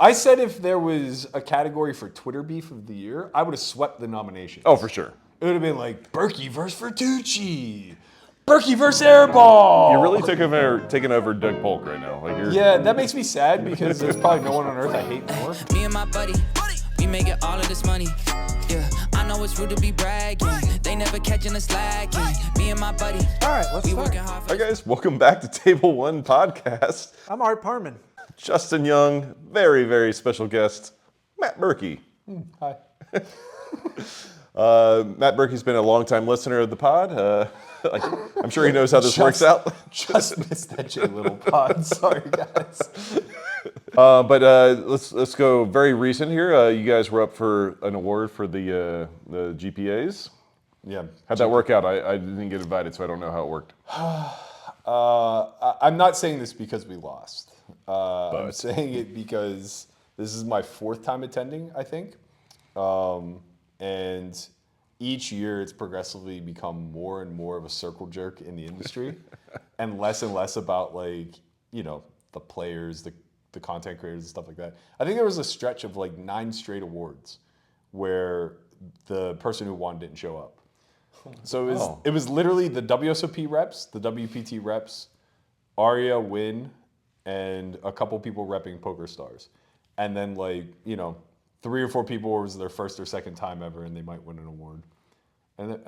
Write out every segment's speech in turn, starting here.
I said if there was a category for Twitter beef of the year, I would have swept the nominations. Oh, for sure. It would have been like Berkey versus Vertucci, Berkey versus Airball. You're really taking over Doug Polk right now. Yeah, that makes me sad because there's probably no one on earth I hate more. Me and my buddy, we making all of this money. Yeah, I know it's rude to be bragging. They never catching us slacking. Me and my buddy. All right, let's start. Hi guys, welcome back to Table One Podcast. I'm Art Parmann. Justin Young, very, very special guest, Matt Berkey. Hi. Matt Berkey's been a longtime listener of the pod. I'm sure he knows how this works out. Just missed that J Little pod. Sorry, guys. But let's go very recent here. You guys were up for an award for the GPAs. Yeah. How'd that work out? I didn't get invited, so I don't know how it worked. I'm not saying this because we lost. I'm saying it because this is my fourth time attending, I think. And each year it's progressively become more and more of a circle jerk in the industry and less about the players, the content creators and stuff like that. I think there was a stretch of 9 straight awards where the person who won didn't show up. So it was literally the WSOP reps, the WPT reps, Aria, Win, and a couple people repping Poker Stars. And then 3 or 4 people was their first or second time ever and they might win an award. And then,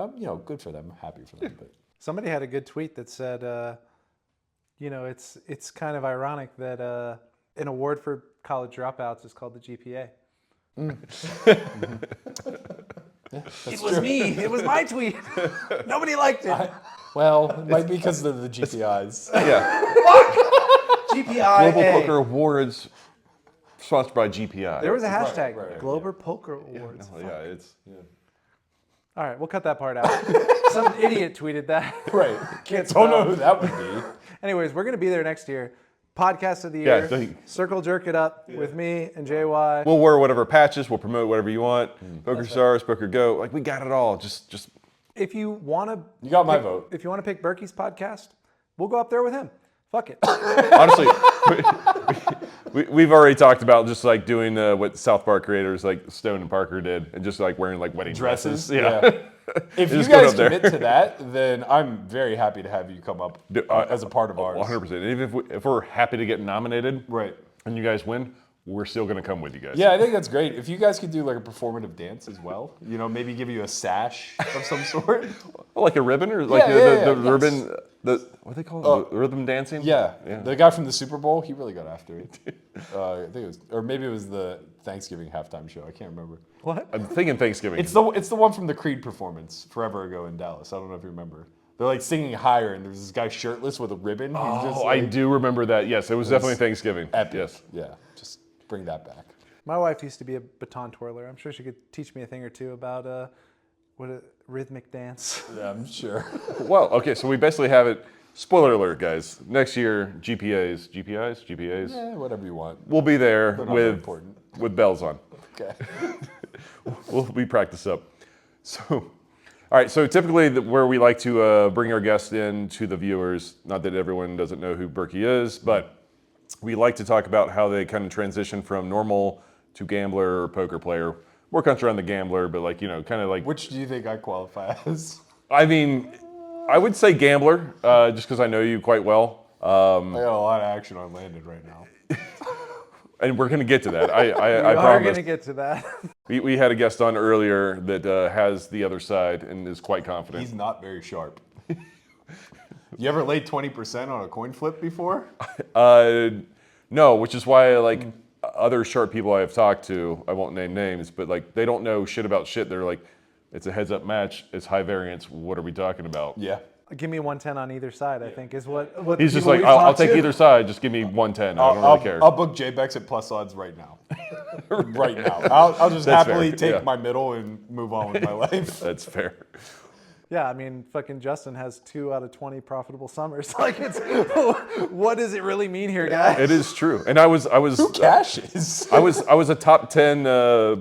good for them, happy for them. But Somebody had a good tweet that said, it's kind of ironic that an award for college dropouts is called the GPA. It was me. It was my tweet. Nobody liked it. it might be because of the GPIs. Yeah. GPI. Global Poker Awards, sponsored by GPI. There was a hashtag, right, Global Poker Awards. Yeah. All right, we'll cut that part out. Some idiot tweeted that. Right. Can't Don't know spell. who that would be. Anyways, we're going to be there next year. Podcast of the year. Yeah, Circle Jerk It Up with me and JY. We'll wear whatever patches. We'll promote whatever you want. Poker Stars, Poker Go. We got it all. Just. If you want to, You got my vote. If you want to pick Berkey's podcast, we'll go up there with him. Fuck it. Honestly, we've already talked about just doing what South Park creators like Stone and Parker did, and just wearing wedding dresses. Yeah. If you Just guys go up there. commit to that, then I'm very happy to have you come up as a part of ours. 100%. And even if we're happy to get nominated, Right. and you guys win, we're still going to come with you guys. Yeah, I think that's great. If you guys could do a performative dance as well, maybe give you a sash of some sort. Well, like a ribbon or the yes. ribbon, what do they call it? The rhythm dancing? Yeah. The guy from the Super Bowl, he really got after it. I think it was, or maybe it was the Thanksgiving halftime show. I can't remember. What? I'm thinking Thanksgiving. It's the one from the Creed performance forever ago in Dallas. I don't know if you remember. They're singing higher, and there's this guy shirtless with a ribbon. I do remember that. Yes, it was definitely Thanksgiving. Epic. Yes. Yeah. Just bring that back. My wife used to be a baton twirler. I'm sure she could teach me a thing or two about what a rhythmic dance. Yeah, I'm sure. Well, okay, so we basically have it. Spoiler alert, guys. Next year, GPAs. Yeah, whatever you want. We'll be there They're not very important. with bells on. Okay. We'll be practiced up. So, all right. So typically, where we like to bring our guests in to the viewers, not that everyone doesn't know who Berkey is, but we like to talk about how they kind of transition from normal to gambler or poker player. More country on the gambler, but Which do you think I qualify as? I mean, I would say gambler, just because I know you quite well. I got a lot of action on Landon right now. And we're going to get to that. I We are promise. going to get to that. We had a guest on earlier that has the other side and is quite confident. He's not very sharp. You ever laid 20% on a coin flip before? No, which is why other sharp people I have talked to, I won't name names, but they don't know shit about shit. They're like, it's a heads up match, it's high variance. What are we talking about? Yeah. Give me 110 on either side, I think, is what He's just people like, we've I'll talked take to. either side. Just give me 110. I don't really care. I'll book JBEX at plus odds right now. Right now. I'll just That's happily fair, take yeah. my middle and move on with my life. That's fair. Yeah, I mean, fucking Justin has 2 out of 20 profitable summers. What does it really mean here, guys? It is true. And I was Who cashes? I was a top 10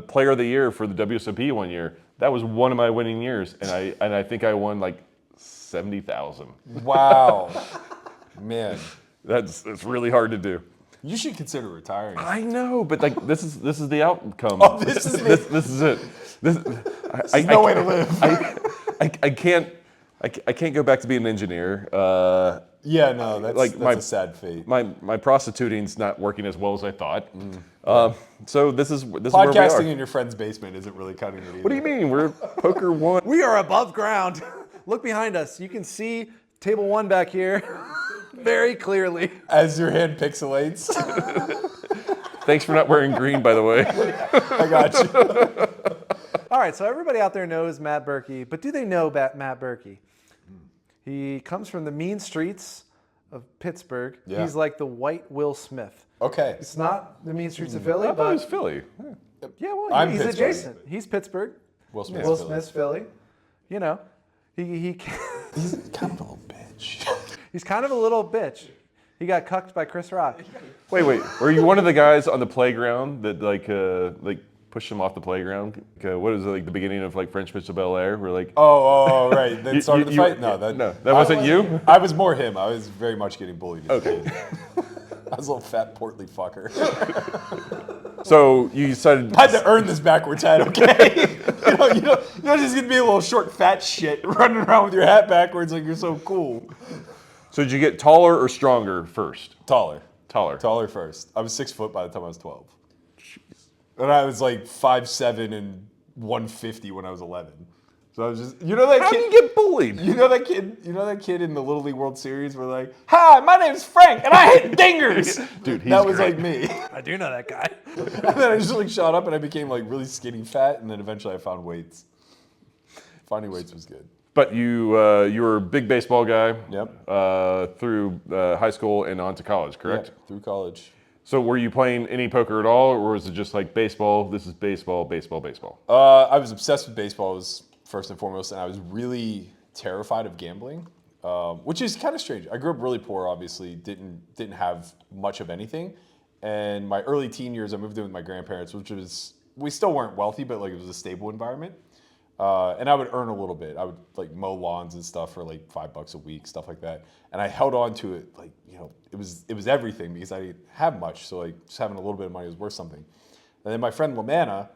player of the year for the WSOP one year. That was one of my winning years, and I think I won 70,000. Wow. Man. It's really hard to do. You should consider retiring. I know, but like this is the outcome. Oh, this is it. This is it. There's no way to live. I can't go back to being an engineer. Yeah, no, that's a sad fate. My prostituting's not working as well as I thought. So this is where we Podcasting are. in your friend's basement isn't really cutting it either. What do you mean? We're poker one. We are above ground. Look behind us. You can see table 1 back here very clearly. As your hand pixelates. Thanks for not wearing green, by the way. I got you. All right, so everybody out there knows Matt Berkey, but do they know Matt Berkey? He comes from the mean streets of Pittsburgh. Yeah. He's like the white Will Smith. Okay. It's not the mean streets of Philly, I thought it was but Philly. yeah, well, I'm he's Pittsburgh. adjacent. He's Pittsburgh. Will Smith's Will Philly. Smith's Philly. You know, he He's kind of a little bitch. he's kind of a little bitch. He got cucked by Chris Rock. Wait. Were you one of the guys on the playground that like pushed him off the playground? What is it, like the beginning of like French Prince of Bel-Air? Where like Oh, right. Then started the fight? No, that wasn't you? I was more him. I was very much getting bullied. Okay. I was a little fat, portly fucker. So you decided. I had to earn this backwards hat, okay? you know, you're just gonna be a little short, fat shit running around with your hat backwards like you're so cool. So did you get taller or stronger first? Taller Taller. first. I was 6 foot by the time I was 12. And I was like 5'7" and 150 when I was 11. So I was just, you know that How kid. do you get bullied? You know that kid in the Little League World Series where like, hi, my name's Frank and I hit dingers. Dude, he's that was great. like me. I do know that guy. And then I just like shot up and I became like really skinny fat and then eventually I found weights. Finding weights was good. But you were a big baseball guy. Yep. Through high school and on to college, correct? Yeah, through college. So were you playing any poker at all, or was it just like baseball? This is baseball, baseball, baseball. I was obsessed with baseball was first and foremost, and I was really terrified of gambling, which is kind of strange. I grew up really poor, obviously, didn't have much of anything, and my early teen years, I moved in with my grandparents, which was we still weren't wealthy, but like it was a stable environment, and I would earn a little bit. I would like mow lawns and stuff for like $5 a week, stuff like that, and I held on to it like it was everything because I didn't have much, so like just having a little bit of money was worth something. And then my friend Lamanna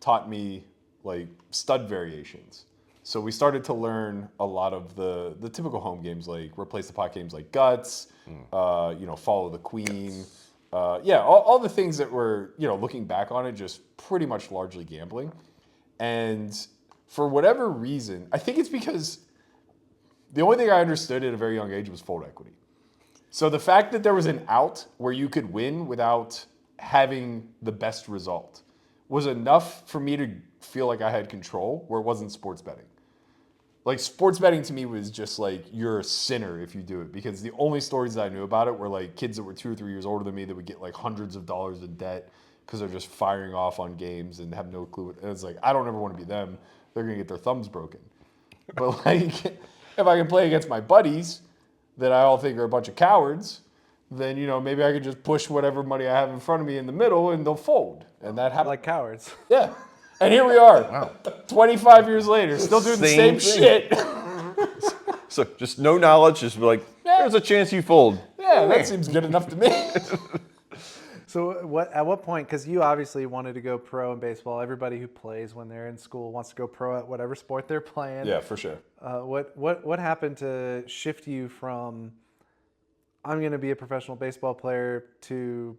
taught me like stud variations. So we started to learn a lot of the typical home games, like replace the pot games like Guts, Follow the Queen. All the things that were, looking back on it, just pretty much largely gambling. And for whatever reason, I think it's because the only thing I understood at a very young age was fold equity. So the fact that there was an out where you could win without having the best result was enough for me to feel like I had control where it wasn't sports betting. Like sports betting to me was just like you're a sinner if you do it, because the only stories that I knew about it were like kids that were 2 or 3 years older than me that would get like hundreds of dollars in debt because they're just firing off on games and have no clue. And it's like, I don't ever want to be them. They're going to get their thumbs broken. But like if I can play against my buddies that I all think are a bunch of cowards, then, maybe I could just push whatever money I have in front of me in the middle and they'll fold. And that happened. Like cowards. Yeah. And here we are, 25 years later, still doing the same thing. shit. So just no knowledge, just be like, there's a chance you fold. Yeah, that seems good enough to me. So at what point, because you obviously wanted to go pro in baseball. Everybody who plays when they're in school wants to go pro at whatever sport they're playing. Yeah, for sure. What happened to shift you from I'm going to be a professional baseball player to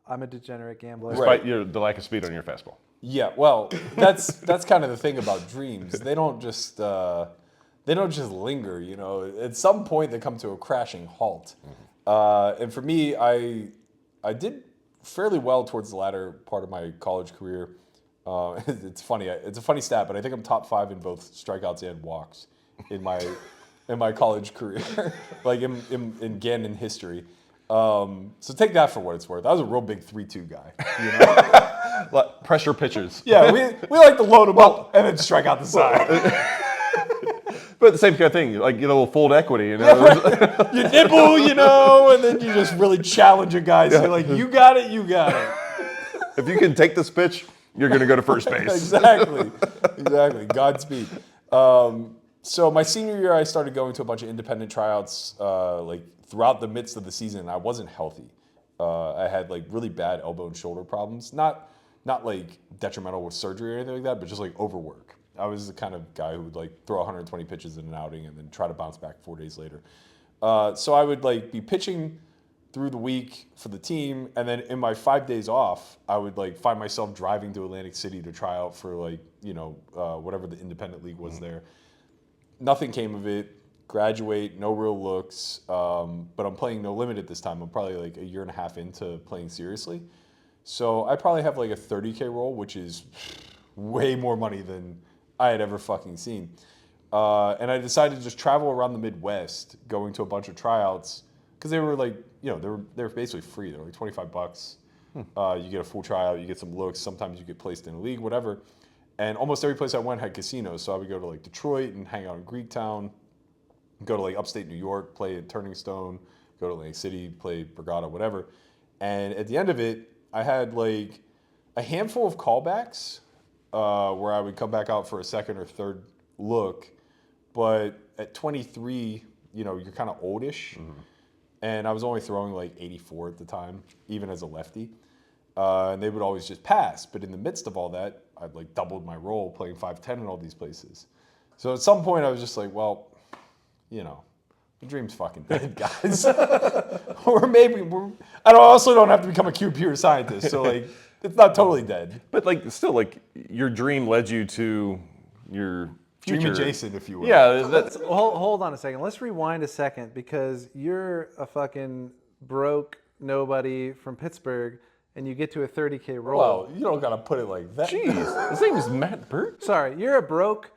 I'm a degenerate gambler? Right. Despite the lack of speed on your fastball. Yeah, well, that's kind of the thing about dreams. They don't just linger. At some point they come to a crashing halt. And for me, I did fairly well towards the latter part of my college career. It's funny. It's a funny stat, but I think I'm top 5 in both strikeouts and walks in my college career, like in Gannon history. So take that for what it's worth. I was a real big 3-2 guy. Pressure pitchers. Yeah, we like to load them up and then strike out the side. But the same kind of thing, like we'll fold equity, You nibble, and then you just really challenge a guy. So you're like, you got it. If you can take this pitch, you're going to go to first base. Exactly. Godspeed. So my senior year, I started going to a bunch of independent tryouts, like throughout the midst of the season. I wasn't healthy. I had like really bad elbow and shoulder problems. Not like detrimental with surgery or anything like that, but just like overwork. I was the kind of guy who would like throw 120 pitches in an outing and then try to bounce back 4 days later. So I would like be pitching through the week for the team, and then in my 5 days off, I would like find myself driving to Atlantic City to try out for like, whatever the independent league was there. Nothing came of it. Graduate, no real looks, but I'm playing no limit at this time. I'm probably like a year and a half into playing seriously. So I probably have like a 30K roll, which is way more money than I had ever fucking seen. And I decided to just travel around the Midwest, going to a bunch of tryouts, because they were like, they were basically free. They were like $25. You get a full tryout, you get some looks. Sometimes you get placed in a league, whatever. And almost every place I went had casinos. So I would go to like Detroit and hang out in Greektown, go to like upstate New York, play at Turning Stone, go to Atlantic City, play Borgata, whatever. And at the end of it, I had like a handful of callbacks where I would come back out for a second or third look. But at 23, you're kind of oldish. Mm-hmm. And I was only throwing like 84 at the time, even as a lefty. And they would always just pass. But in the midst of all that, I'd like doubled my role playing 5'10" in all these places. So at some point I was just like, well, the dream's fucking dead, guys. Or maybe I also don't have to become a computer scientist. So like, it's not totally dead. But like, still, like, your dream led you to your future. Dream adjacent, if you will. Yeah, that's... Hold on a second. Let's rewind a second, because you're a fucking broke nobody from Pittsburgh, and you get to a 30K roll. Well, you don't gotta put it like that. Jeez, his name is Matt Berkey. Sorry, you're a broke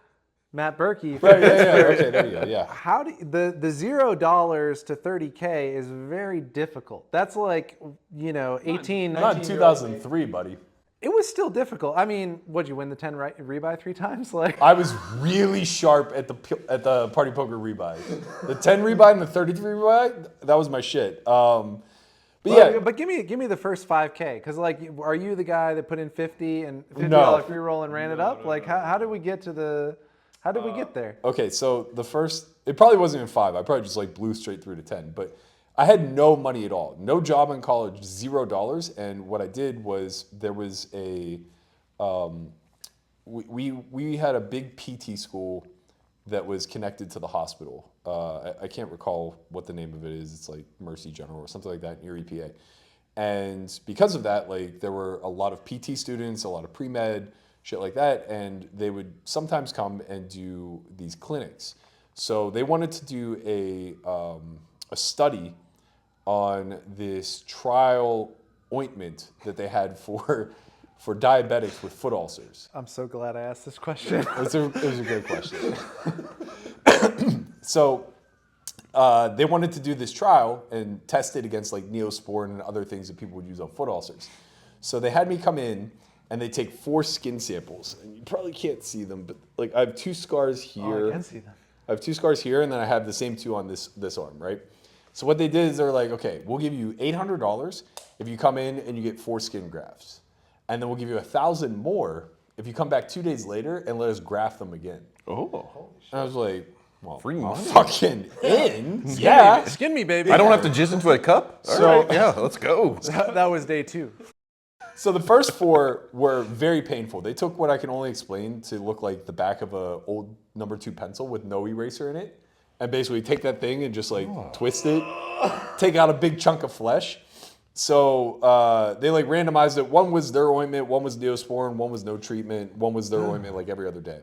Matt Berkey. From Right, yeah, okay, there you go, yeah. How do the $0 to 30K is very difficult. That's like 18. Not in 2003, buddy. It was still difficult. I mean, what'd you win the 10 rebuy 3 times? Like I was really sharp at the party poker rebuy. The 10 rebuy and the 33 rebuy, that was my shit. But give me the first 5K, because like, are you the guy that put in 50 and $50 free roll and ran it up? Like, how did we get to how did we get there? Okay, so the first, it probably wasn't even 5. I probably just like blew straight through to 10. But I had no money at all. No job in college, $0. And what I did was there was a, we had a big PT school that was connected to the hospital. I can't recall what the name of it is. It's like Mercy General or something like that in Erie, PA. And because of that, like there were a lot of PT students, a lot of pre-med, shit like that, and they would sometimes come and do these clinics. So they wanted to do a study on this trial ointment that they had for diabetics with foot ulcers. I'm so glad I asked this question. It was a great question. So they wanted to do this trial and test it against like Neosporin and other things that people would use on foot ulcers. So they had me come in and they take 4 skin samples. And you probably can't see them, but like I have 2 scars here. Oh, I can see them. I have 2 scars here, and then I have the same 2 on this arm, right? So what they did is they're like, okay, we'll give you $800 if you come in and you get 4 skin grafts. And then we'll give you $1,000 more if you come back 2 days later and let us graft them again. Oh. And I was like, well, Free I'm money. fucking in. Yeah. Skin me, baby. I don't have to jizz into a cup? All right, yeah, let's go. That was day 2. So the first 4 were very painful. They took what I can only explain to look like the back of a old number 2 pencil with no eraser in it. And basically take that thing and just like twist it, take out a big chunk of flesh. So they like randomized it. One was their ointment, one was Neosporin, one was no treatment, one was their ointment like every other day.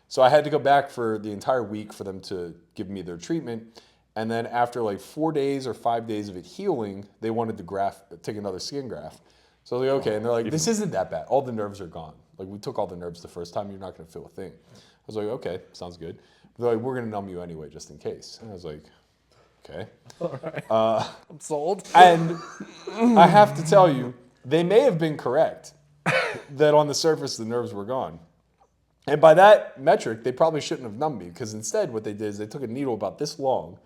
So I had to go back for the entire week for them to give me their treatment. And then after like 4 days or 5 days of it healing, they wanted to take another skin graft. So I was like, okay. And they're like, this isn't that bad. All the nerves are gone. Like we took all the nerves the first time. You're not going to feel a thing. I was like, okay, sounds good. They're like, we're going to numb you anyway, just in case. And I was like, okay. All right. I'm sold. And I have to tell you, they may have been correct that on the surface the nerves were gone. And by that metric, they probably shouldn't have numbed me, because instead what they did is they took a needle about this long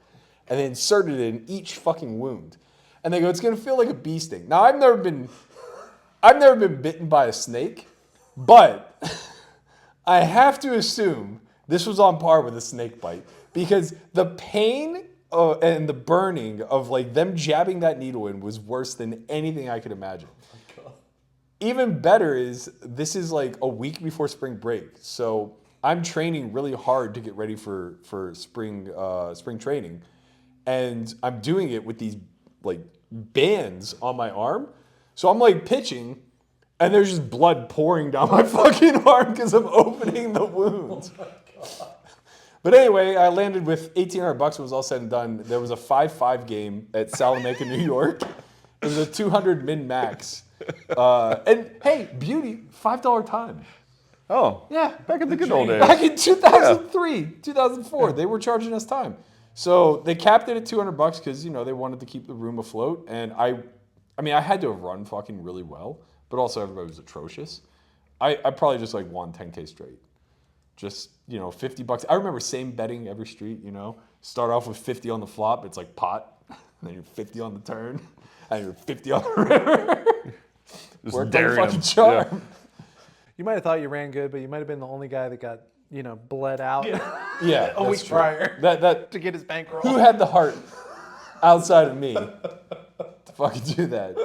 and they inserted it in each fucking wound. And they go, it's going to feel like a bee sting. Now, I've never been bitten by a snake, but I have to assume this was on par with a snake bite, because the pain and the burning of like them jabbing that needle in was worse than anything I could imagine. Even better is this is like a week before spring break, so I'm training really hard to get ready for spring training, and I'm doing it with these like bands on my arm. So I'm like pitching, and there's just blood pouring down my fucking arm because I'm opening the wound. Oh my God. But anyway, I landed with $1,800. It was all said and done. There was a 5-5 game at Salamanca, New York. It was a 200 min max. And hey, beauty, $5 time. Oh, Yeah. back in the good old days. Back in 2003, 2004, they were charging us time. So they capped it at $200 because, they wanted to keep the room afloat. And I had to have run fucking really well, but also everybody was atrocious. I probably just like won 10K straight. Just, $50. I remember same betting every street, Start off with 50 on the flop. It's like pot. And then you're 50 on the turn. And you're 50 on the river. Just Worked daring like a fucking them. charm. Yeah. You might have thought you ran good, but you might have been the only guy that got, bled out Yeah, a week prior That to get his bankroll. who had the heart outside of me to fucking do that?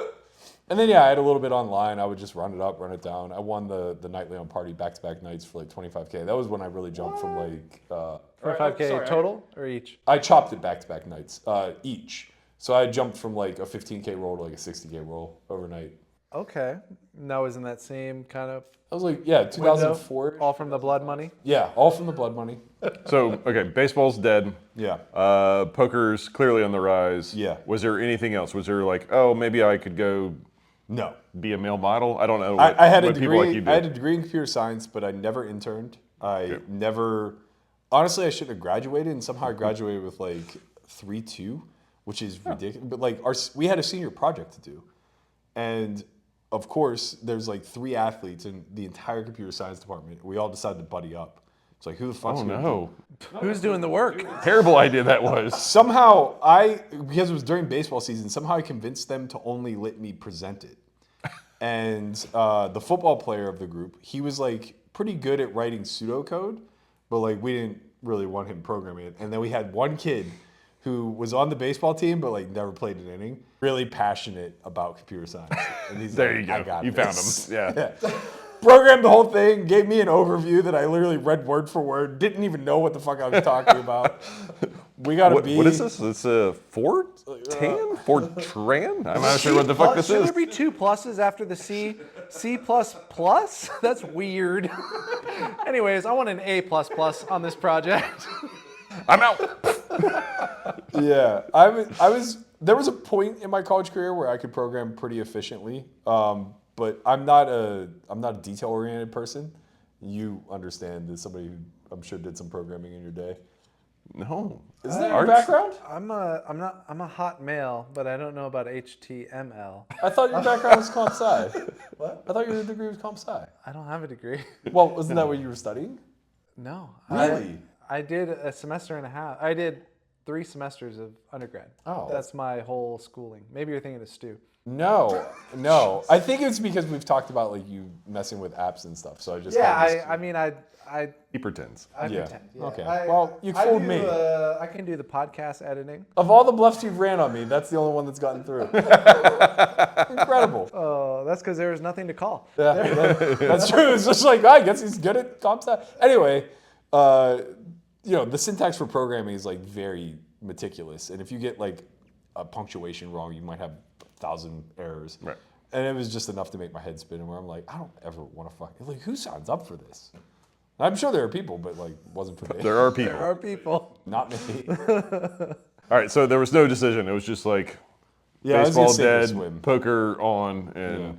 And then I had a little bit online. I would just run it up, run it down. I won the nightly on party back-to-back nights for like 25K. That was when I really jumped from like 25K total or each? I chopped it back-to-back nights each. So I jumped from like a 15K roll to like a 60K roll overnight. Okay. That was in that same kind of I was like, 2004. all from the blood money? Yeah, all from the blood money. So, okay, baseball's dead. Yeah. Poker's clearly on the rise. Yeah. Was there anything else? Was there like, oh, maybe I could go No. be a male model? I don't know. I had a what people like degree. you do. I had a degree in computer science, but I never interned. I never. Honestly, I shouldn't have graduated, and somehow I graduated with like 3.2, which is ridiculous. But like we had a senior project to do, and of course, there's like 3 athletes in the entire computer science department. We all decided to buddy up. It's like, who the fuck's Oh gonna no! Who's doing the work? Terrible idea that was. Somehow because it was during baseball season, somehow I convinced them to only let me present it. And the football player of the group, he was like pretty good at writing pseudocode, but like we didn't really want him programming it. And then we had one kid who was on the baseball team, but like never played an inning, really passionate about computer science. And he's There like, you go. I got You this. found him. Yeah. Programmed the whole thing, gave me an overview that I literally read word for word, didn't even know what the fuck I was talking about. We got to be. What is this? It's a Fortran? Fortran? I'm not sure what the fuck this Should is. there be 2 pluses after the C? C++? That's weird. Anyways, I want an A++ on this project. I'm out. Yeah, I was. There was a point in my college career where I could program pretty efficiently, but I'm not a detail-oriented person. You understand as somebody who I'm sure did some programming in your day. No. Isn't that your background? I'm a hot male, but I don't know about HTML. I thought your background was comp sci. What? I thought your degree was comp sci. I don't have a degree. Well, wasn't that what you were studying? No. Really? I did a semester and a half. I did 3 semesters of undergrad. Oh. That's my whole schooling. Maybe you're thinking of Stu. No. I think it's because we've talked about like you messing with apps and stuff. So I just He pretends. I Yeah. pretend. Yeah. Okay. Well, you fooled me. I can do the podcast editing. Of all the bluffs you've ran on me, that's the only one that's gotten through. Incredible. Oh, that's because there was nothing to call. Yeah, that's true. It's just like, I guess he's good at comp sci. Anyway, the syntax for programming is like very meticulous. And if you get like a punctuation wrong, you might have 1,000 errors. Right. And it was just enough to make my head spin where I'm like, I don't ever want to like, who signs up for this? I'm sure there are people, but like, wasn't for me. There are people. There are people. Not me. All right, so there was no decision. It was just like Yeah, I was gonna baseball sink or dead, swim. poker on, and Yeah.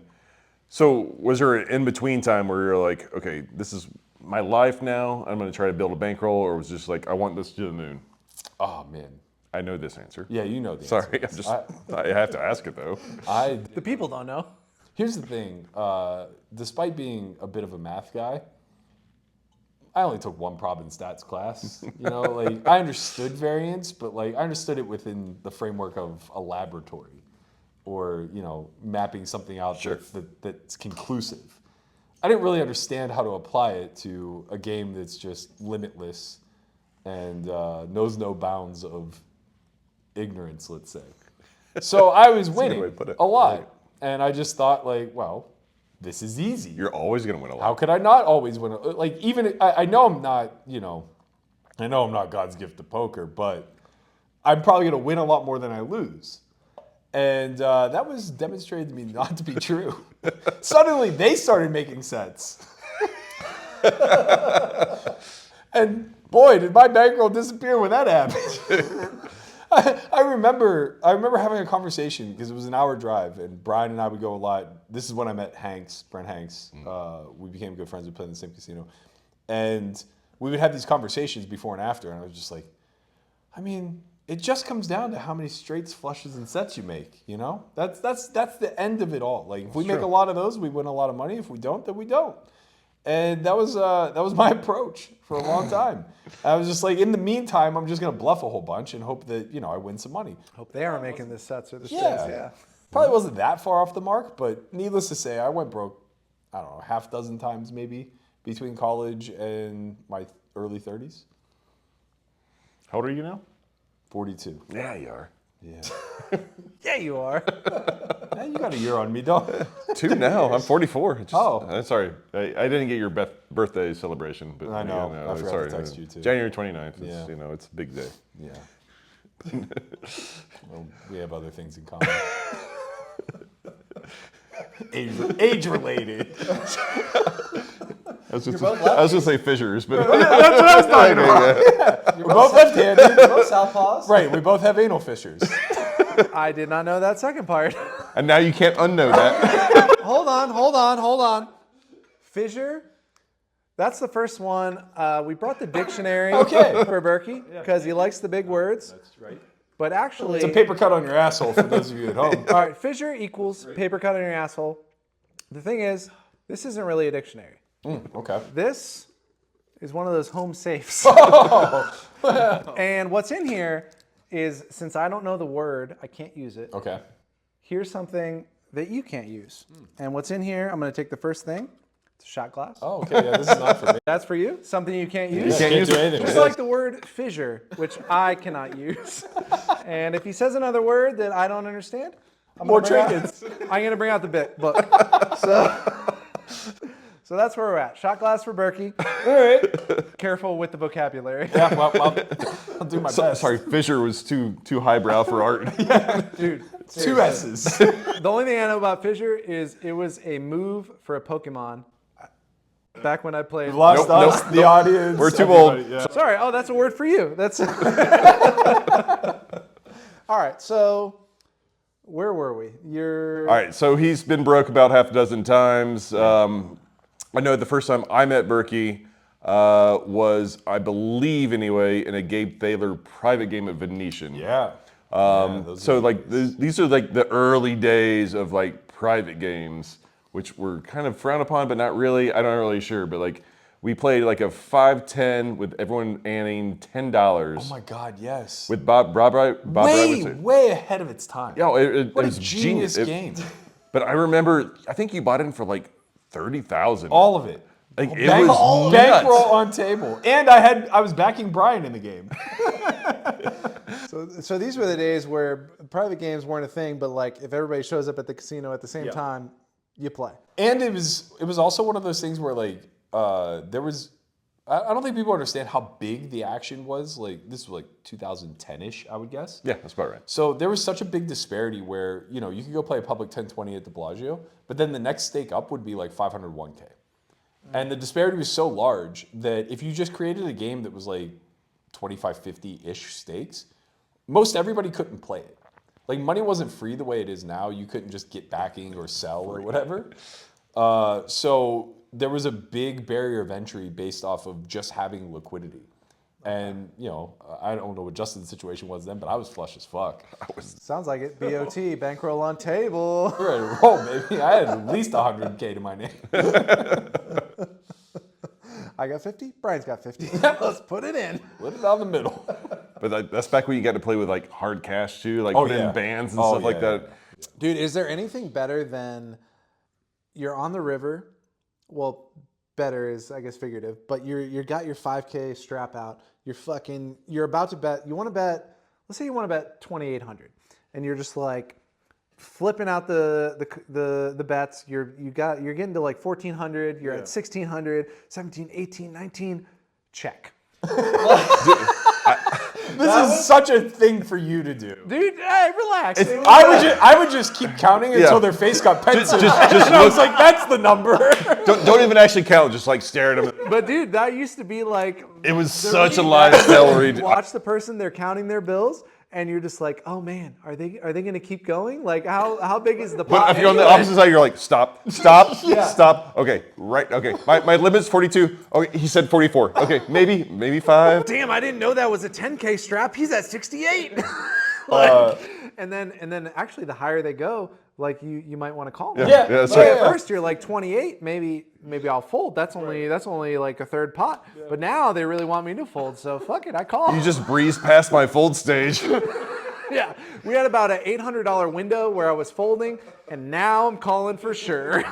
so was there an in-between time where you're like, okay, this is my life now. I'm going to try to build a bankroll, or was it just like, I want this to the moon? Oh man. I know this answer. Yeah, you know the Sorry, answer. I have to ask it though. The people don't know. Here's the thing. Despite being a bit of a math guy, I only took 1 prob in stats class. Like I understood variance, but like I understood it within the framework of a laboratory, or mapping something out that's conclusive. I didn't really understand how to apply it to a game that's just limitless and knows no bounds of ignorance, let's say. So I was a good way winning to put it. a lot. And I just thought, like, well, this is easy. You're always going to win a lot. How could I not always win? Like, even, I know I'm not, I know I'm not God's gift to poker, but I'm probably going to win a lot more than I lose. And that was demonstrated to me not to be true. Suddenly, they started making sense. And boy, did my bankroll disappear when that happened. I remember having a conversation because it was an hour drive, and Brian and I would go a lot. This is when I met Brent Hanks. We became good friends. We played in the same casino, and we would have these conversations before and after. And I was just like, I mean, it just comes down to how many straights, flushes, and sets you make. That's the end of it all. Like if we make a lot of those, we win a lot of money. If we don't, then we don't. And that was my approach for a long time. I was just like, in the meantime, I'm just gonna bluff a whole bunch and hope that I win some money. Hope they are making the sets or the straights. Yeah. Probably wasn't that far off the mark, but needless to say, I went broke. I don't know, half dozen times maybe between college and my early 30s. How old are you now? 42. Yeah, you are. Yeah. Yeah, you are. Yeah, you got a year on me, don't? 2 now. I'm 44. Oh. Sorry. I didn't get your birthday celebration. But I know. Yeah, I forgot sorry. to text you, too. January 29th. Yeah. It's a big day. Yeah. Well, we have other things in common. Age related. I was going to say fissures, but That's what I was talking about. We're both left-handed. Both southpaws? Right, we both have anal fissures. I did not know that second part. and now you can't unknow that. Hold on. Fissure. That's the first one. We brought the dictionary for Berkey because he likes the big words. That's right. But actually, It's a paper cut on your asshole for those of you at home. all right, fissure equals paper cut on your asshole. The thing is, this isn't really a dictionary. Okay. This is one of those home safes. And what's in here is, since I don't know the word, I can't use it. Okay. Here's something that you can't use. And what's in here, I'm going to take the first thing. It's a shot glass. Oh, okay. Yeah, this is not for me. That's for you. Something you can't use. Can't use anything. Just like the word fissure, which I cannot use. And if he says another word that I don't understand, I'm More going trinkets. to bring out the book. So that's where we're at. Shot glass for Berkey. All right. Careful with the vocabulary. Yeah, well, I'll do my best. Sorry, fissure was too highbrow for art. Dude, Two S's. the only thing I know about fissure is it was a move for a Pokemon back when I played. Lost Nope, us, the audience. We're too old. everybody, Yeah. Sorry, that's a word for you. That's all right, so where were we? All right, so he's been broke about half a dozen times. I know the first time I met Berkey was, I believe anyway, in a Gabe Thaler private game at Venetian. Yeah. So like these are like the early days of like private games, which were kind of frowned upon, but not really. I'm not really sure, but like we played like a 5-10 with everyone anning $10. Oh my God, yes. With Bob way ahead of its time. Yeah, it What was a genius game. But I remember, I think you bought it for like 30,000. All of it. Like it was Bankroll nuts. on table. And I was backing Brian in the game. So these were the days where private games weren't a thing, but like if everybody shows up at the casino at the same time, you play. And it was also one of those things where like there was, I don't think people understand how big the action was. Like this was like 2010-ish, I would guess. Yeah, that's about right. So there was such a big disparity where, you could go play a public 10-20 at the Bellagio, but then the next stake up would be like 501K. And the disparity was so large that if you just created a game that was like 25, 50-ish stakes, most everybody couldn't play it. Like money wasn't free the way it is now. You couldn't just get backing or sell or whatever. So there was a big barrier of entry based off of just having liquidity. And, I don't know what Justin's situation was then, but I was flush as fuck. Sounds like it. BOT, bankroll on table. We're ready to roll, baby. I had at least 100K to my name. I got 50. Brian's got 50. Let's put it in. Split it down the middle. But that's back when you got to play with like hard cash too, like put in bands and stuff like that. Dude, is there anything better than you're on the river? Well, better is, I guess, figurative, but you got your 5K strap out. You're about to bet. You want to bet, let's say you want to bet 2,800, and you're just like flipping out the bets. You're getting to like 1,400. You're at 1,600, 17, 18, 19. Check. This is such a thing for you to do. Dude, hey, relax. I would just keep counting until their face got pensive. Just I was like, that's the number. don't even actually count. Just like stare at them. But dude, that used to be like. It was such a lifestyle where you watch the person, they're counting their bills, and you're just like, oh man, are they going to keep going? Like, how big is the pot? But if you're on the opposite side, you're like, stop. Okay, right. Okay, my limit's 42. Okay, he said 44. Okay, maybe 5. Damn, I didn't know that was a 10K strap. He's at 68. And then actually, the higher they go, like you might want to call them. Yeah, that's Like right. at first you're like 28, maybe I'll fold. That's only like a third pot. But now they really want me to fold, so fuck it, I call. You just breezed past my fold stage. Yeah, we had about an $800 window where I was folding, and now I'm calling for sure.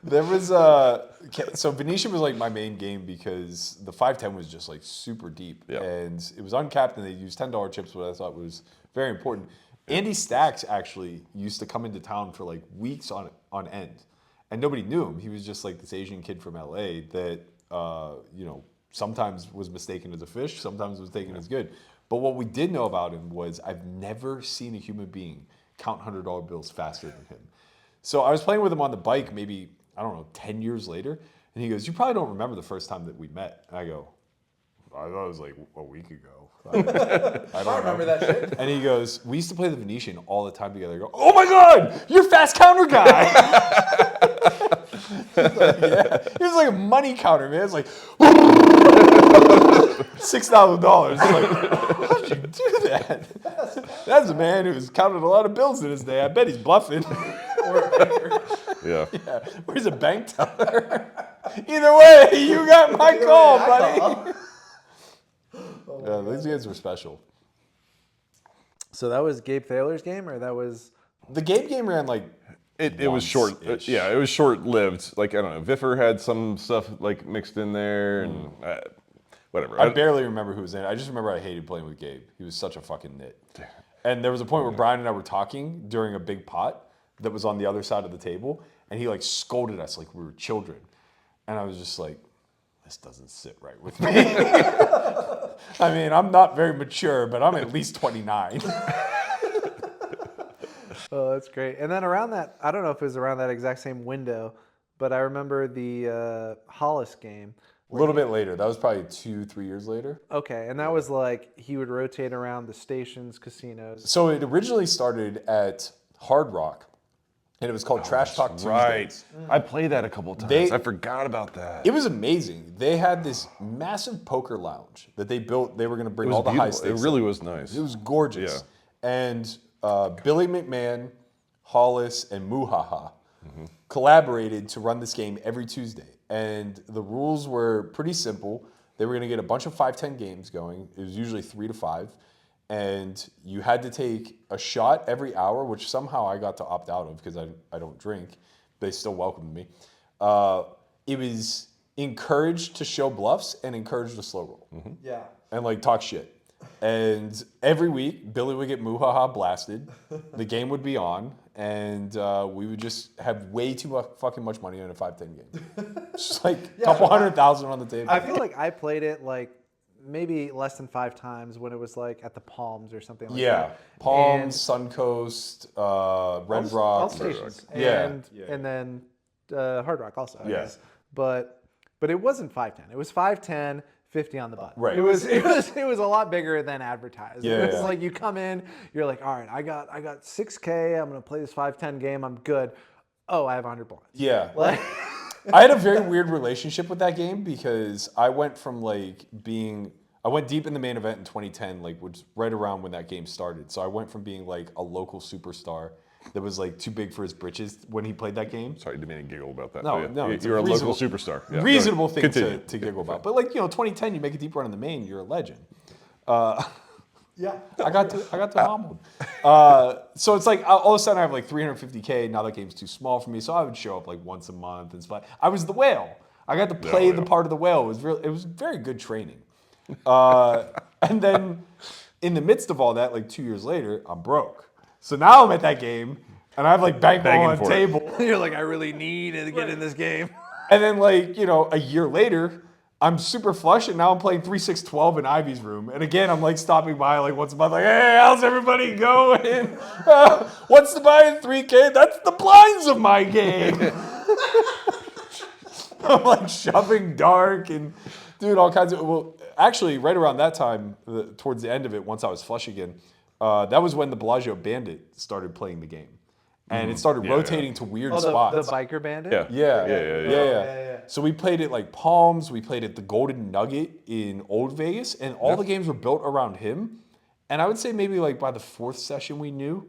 There was so Venetian was like my main game because the 510 was just like super deep, and it was uncapped, and they used $10 chips, which I thought was very important. Andy Stacks actually used to come into town for like weeks on end, and nobody knew him. He was just like this Asian kid from LA that sometimes was mistaken as a fish, sometimes was taken as good. But what we did know about him was I've never seen a human being count $100 bills faster than him. So I was playing with him on the bike maybe, I don't know, 10 years later, and he goes, "You probably don't remember the first time that we met." And I go, "I thought it was like a week ago." I don't remember that shit. And he goes, "We used to play the Venetian all the time together." I go, "Oh my God, you're fast counter guy." He was like a money counter, man. It's like $6,000. Like, how'd you do that? That's a man who's counted a lot of bills in his day. I bet he's bluffing. Or a banker. Yeah. Where's a bank teller? Either way, you got my call, buddy. Yeah, these games were special. So that was Gabe Thaler's game, or that was The Gabe game ran like It was short. once-ish. It was short-lived. Like, I don't know. Viffer had some stuff like mixed in there, and whatever. I barely remember who was in it. I just remember I hated playing with Gabe. He was such a fucking nit. And there was a point where Brian and I were talking during a big pot that was on the other side of the table, and he like scolded us like we were children. And I was just like, this doesn't sit right with me. I mean, I'm not very mature, but I'm at least 29. Oh, that's great. And then around that, I don't know if it was around that exact same window, but I remember the Hollis game. A little bit later. That was probably 2-3 years later. Okay, and that was like he would rotate around the stations, casinos. So it originally started at Hard Rock, and it was called Trash Talk Tuesdays. Right. I played that a couple times. I forgot about that. It was amazing. They had this massive poker lounge that they built. They were going to bring all the high stakes. It really was nice. It was gorgeous. Yeah. And Billy McMahon, Hollis, and Muhaha collaborated to run this game every Tuesday. And the rules were pretty simple. They were going to get a bunch of 5-10 games going. It was usually 3 to 5. And you had to take a shot every hour, which somehow I got to opt out of because I don't drink. They still welcomed me. It was encouraged to show bluffs and encouraged to slow roll. Yeah. And like talk shit. And every week, Billy would get Muhaha blasted. The game would be on, and we would just have way too fucking much money in a 5-10 game. Just like a couple $100,000 on the table. I feel like I played it like maybe less than 5 times when it was like at the Palms or something like that. Palms, Suncoast, Red Rock. All stations. Yeah. And then Hard Rock also, I Yeah. guess. But it wasn't 5-10. It was 5-10, 50 on the button. Right. It was a lot bigger than advertised. Yeah, It was yeah. like you come in, you're like, all right, I got $6K, I'm gonna play this 5-10 game, I'm good. Oh, I have 100 blinds. Yeah. Like, I had a very weird relationship with that game because I went from like I went deep in the main event in 2010, like which right around when that game started. So I went from being like a local superstar that was like too big for his britches when he played that game. Sorry, I didn't mean to giggle about that. No, but no, yeah, it's you're a a local reasonable- superstar. Yeah, Reasonable go thing ahead. to giggle about. But like, 2010, you make a deep run in the main, you're a legend. yeah. I got to Hamilton. So it's like all of a sudden I have like 350K. Now that game's too small for me, so I would show up like once a month and stuff. I was the whale. I got to play the part of the whale. It was very good training. And then in the midst of all that, like 2 years later, I'm broke. So now I'm at that game, and I have like Bankroll on the table. You're like, I really need to get in this game. And then like, a year later, I'm super flush, and now I'm playing 3-6-12 in Ivy's room. And again, I'm like stopping by like once a month, like, hey, how's everybody going? What's the buy in 3K? That's the blinds of my game. I'm like shoving dark and doing all kinds of. Well, actually, right around that time, towards the end of it, once I was flush again, that was when the Bellagio Bandit started playing the game. And it started rotating to weird spots. The Biker Bandit? Yeah. So we played at like Palms, we played at the Golden Nugget in Old Vegas, and all the games were built around him. And I would say maybe like by the 4th session we knew,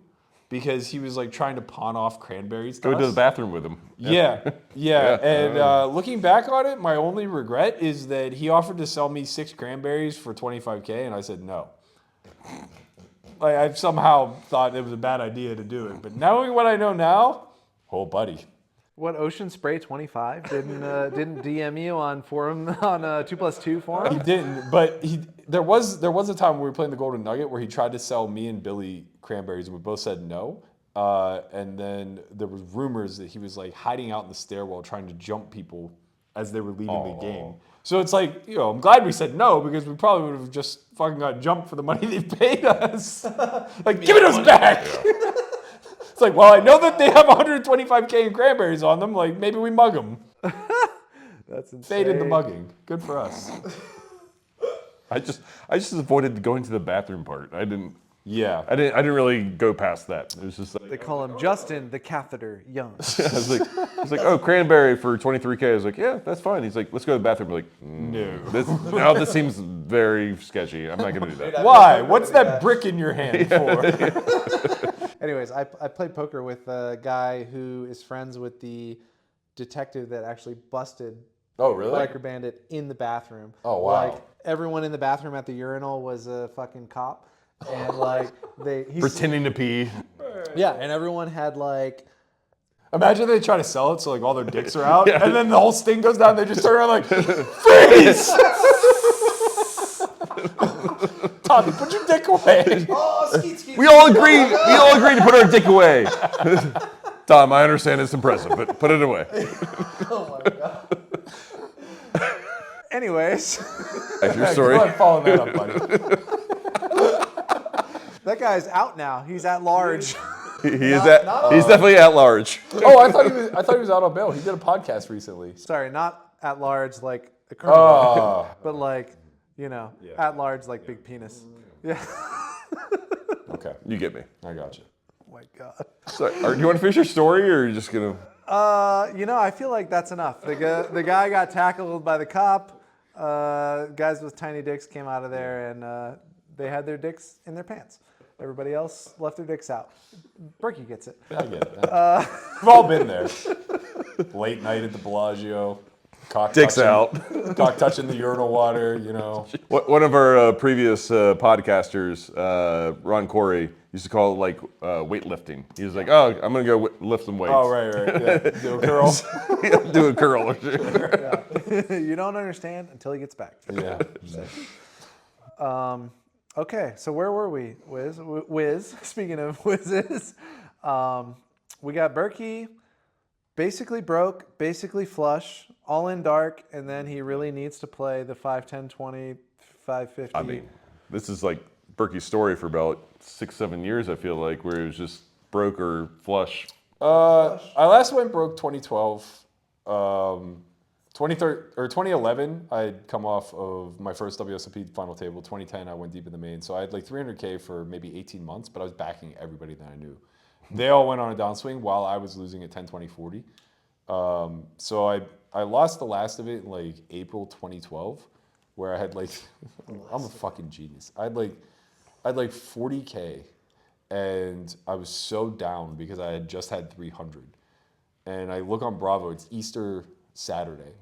because he was like trying to pawn off cranberries to Go us. to the bathroom with him. Yeah. And looking back on it, my only regret is that he offered to sell me 6 cranberries for $25K, and I said no. Like, I somehow thought it was a bad idea to do it, but knowing what I know now, oh buddy. What, Ocean Spray 25 didn't DM you on forum on 2+2 forum? He didn't, but there was a time when we were playing the Golden Nugget where he tried to sell me and Billy cranberries, and we both said no. And then there was rumors that he was like hiding out in the stairwell trying to jump people as they were leaving the game. So it's like, I'm glad we said no, because we probably would have just fucking got jumped for the money they paid us. Like, give it us back. Yeah. It's like, well, I know that they have 125K in cranberries on them. Like, maybe we mug them. That's insane. Faded the mugging. Good for us. I just avoided going to the bathroom part. I didn't really go past that. It was just like, They call him Justin the Catheter Young. I was like, oh, cranberry for 23K. I was like, yeah, that's fine. He's like, let's go to the bathroom. I'm like, no. This seems very sketchy. I'm not going to do that. Why? What's that brick in your hand for? Anyways, I played poker with a guy who is friends with the detective that actually busted Oh, really? Biker Bandit in the bathroom. Oh, wow. Like, everyone in the bathroom at the urinal was a fucking cop. And like he's Pretending to pee. Yeah, and everyone had like. Imagine they try to sell it so like all their dicks are out, and then the whole sting goes down. They just turn around like, freeze! Tommy, put your dick away. Oh, skeet. We all agreed to put our dick away. Tom, I understand it's impressive, but put it away. Oh my god. Anyways. That's your story. Go ahead, follow that up, buddy. That guy's out now. He's at large. He's definitely at large. Oh, I thought he was out on bail. He did a podcast recently. Sorry, not at large like a criminal, but like, at large like big penis. Yeah. Okay, You get me. I got you. Oh my god. So, do you want to finish your story, or are you just gonna? I feel like that's enough. The guy got tackled by the cop. Guys with tiny dicks came out of there, and they had their dicks in their pants. Everybody else left their dicks out. Berkey gets it. I get it. We've all been there. Late night at the Bellagio. Dicks out. Cock touching the urinal water, One of our previous podcasters, Ron Corey, used to call it like weightlifting. He was like, "Oh, I'm gonna go lift some weights." Oh, right. Yeah. Do a curl. Do a curl. Yeah. You don't understand until he gets back. Yeah. Okay, so where were we, Wiz? Speaking of whizzes, we got Berkey, basically broke, basically flush, all in dark, and then he really needs to play the 5, 10, 20, 550. I mean, this is like Berkey's story for about 6-7 years, I feel like, where it was just broke or flush. I last went broke 2012. 2011, I had come off of my first WSOP final table. 2010, I went deep in the main. So I had like 300K for maybe 18 months, but I was backing everybody that I knew. They all went on a downswing while I was losing at 10, 20, 40. So I lost the last of it in like April 2012, where I had like, I'm a fucking genius. I had like 40K, and I was so down because I had just had 300. And I look on Bravo, it's Easter Saturday.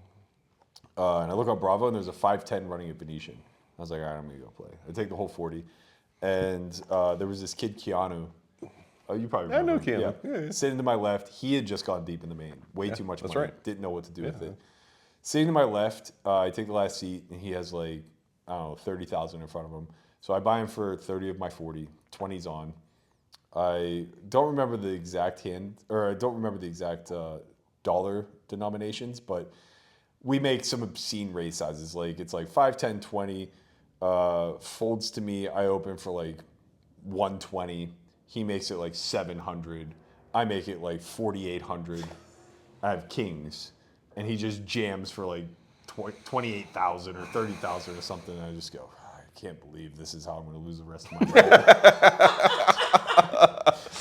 And I look on Bravo, and there's a 510 running at Venetian. I was like, all right, I'm going to go play. I take the whole 40. And there was this kid, Keanu. Oh, you probably remember. I know Keanu. Yeah. Sitting to my left. He had just gone deep in the main. Way too much that's money. right. Didn't know what to do with it. Sitting to my left, I take the last seat, and he has like, I don't know, 30,000 in front of him. So I buy him for 30 of my 40, 20's on. I don't remember the exact dollar denominations, but we make some obscene raise sizes. Like it's like 5, 10, 20. Folds to me, I open for like 120. He makes it like 700. I make it like 4,800. I have kings, and he just jams for like 28,000 or 30,000 or something. And I just go, I can't believe this is how I'm going to lose the rest of my life.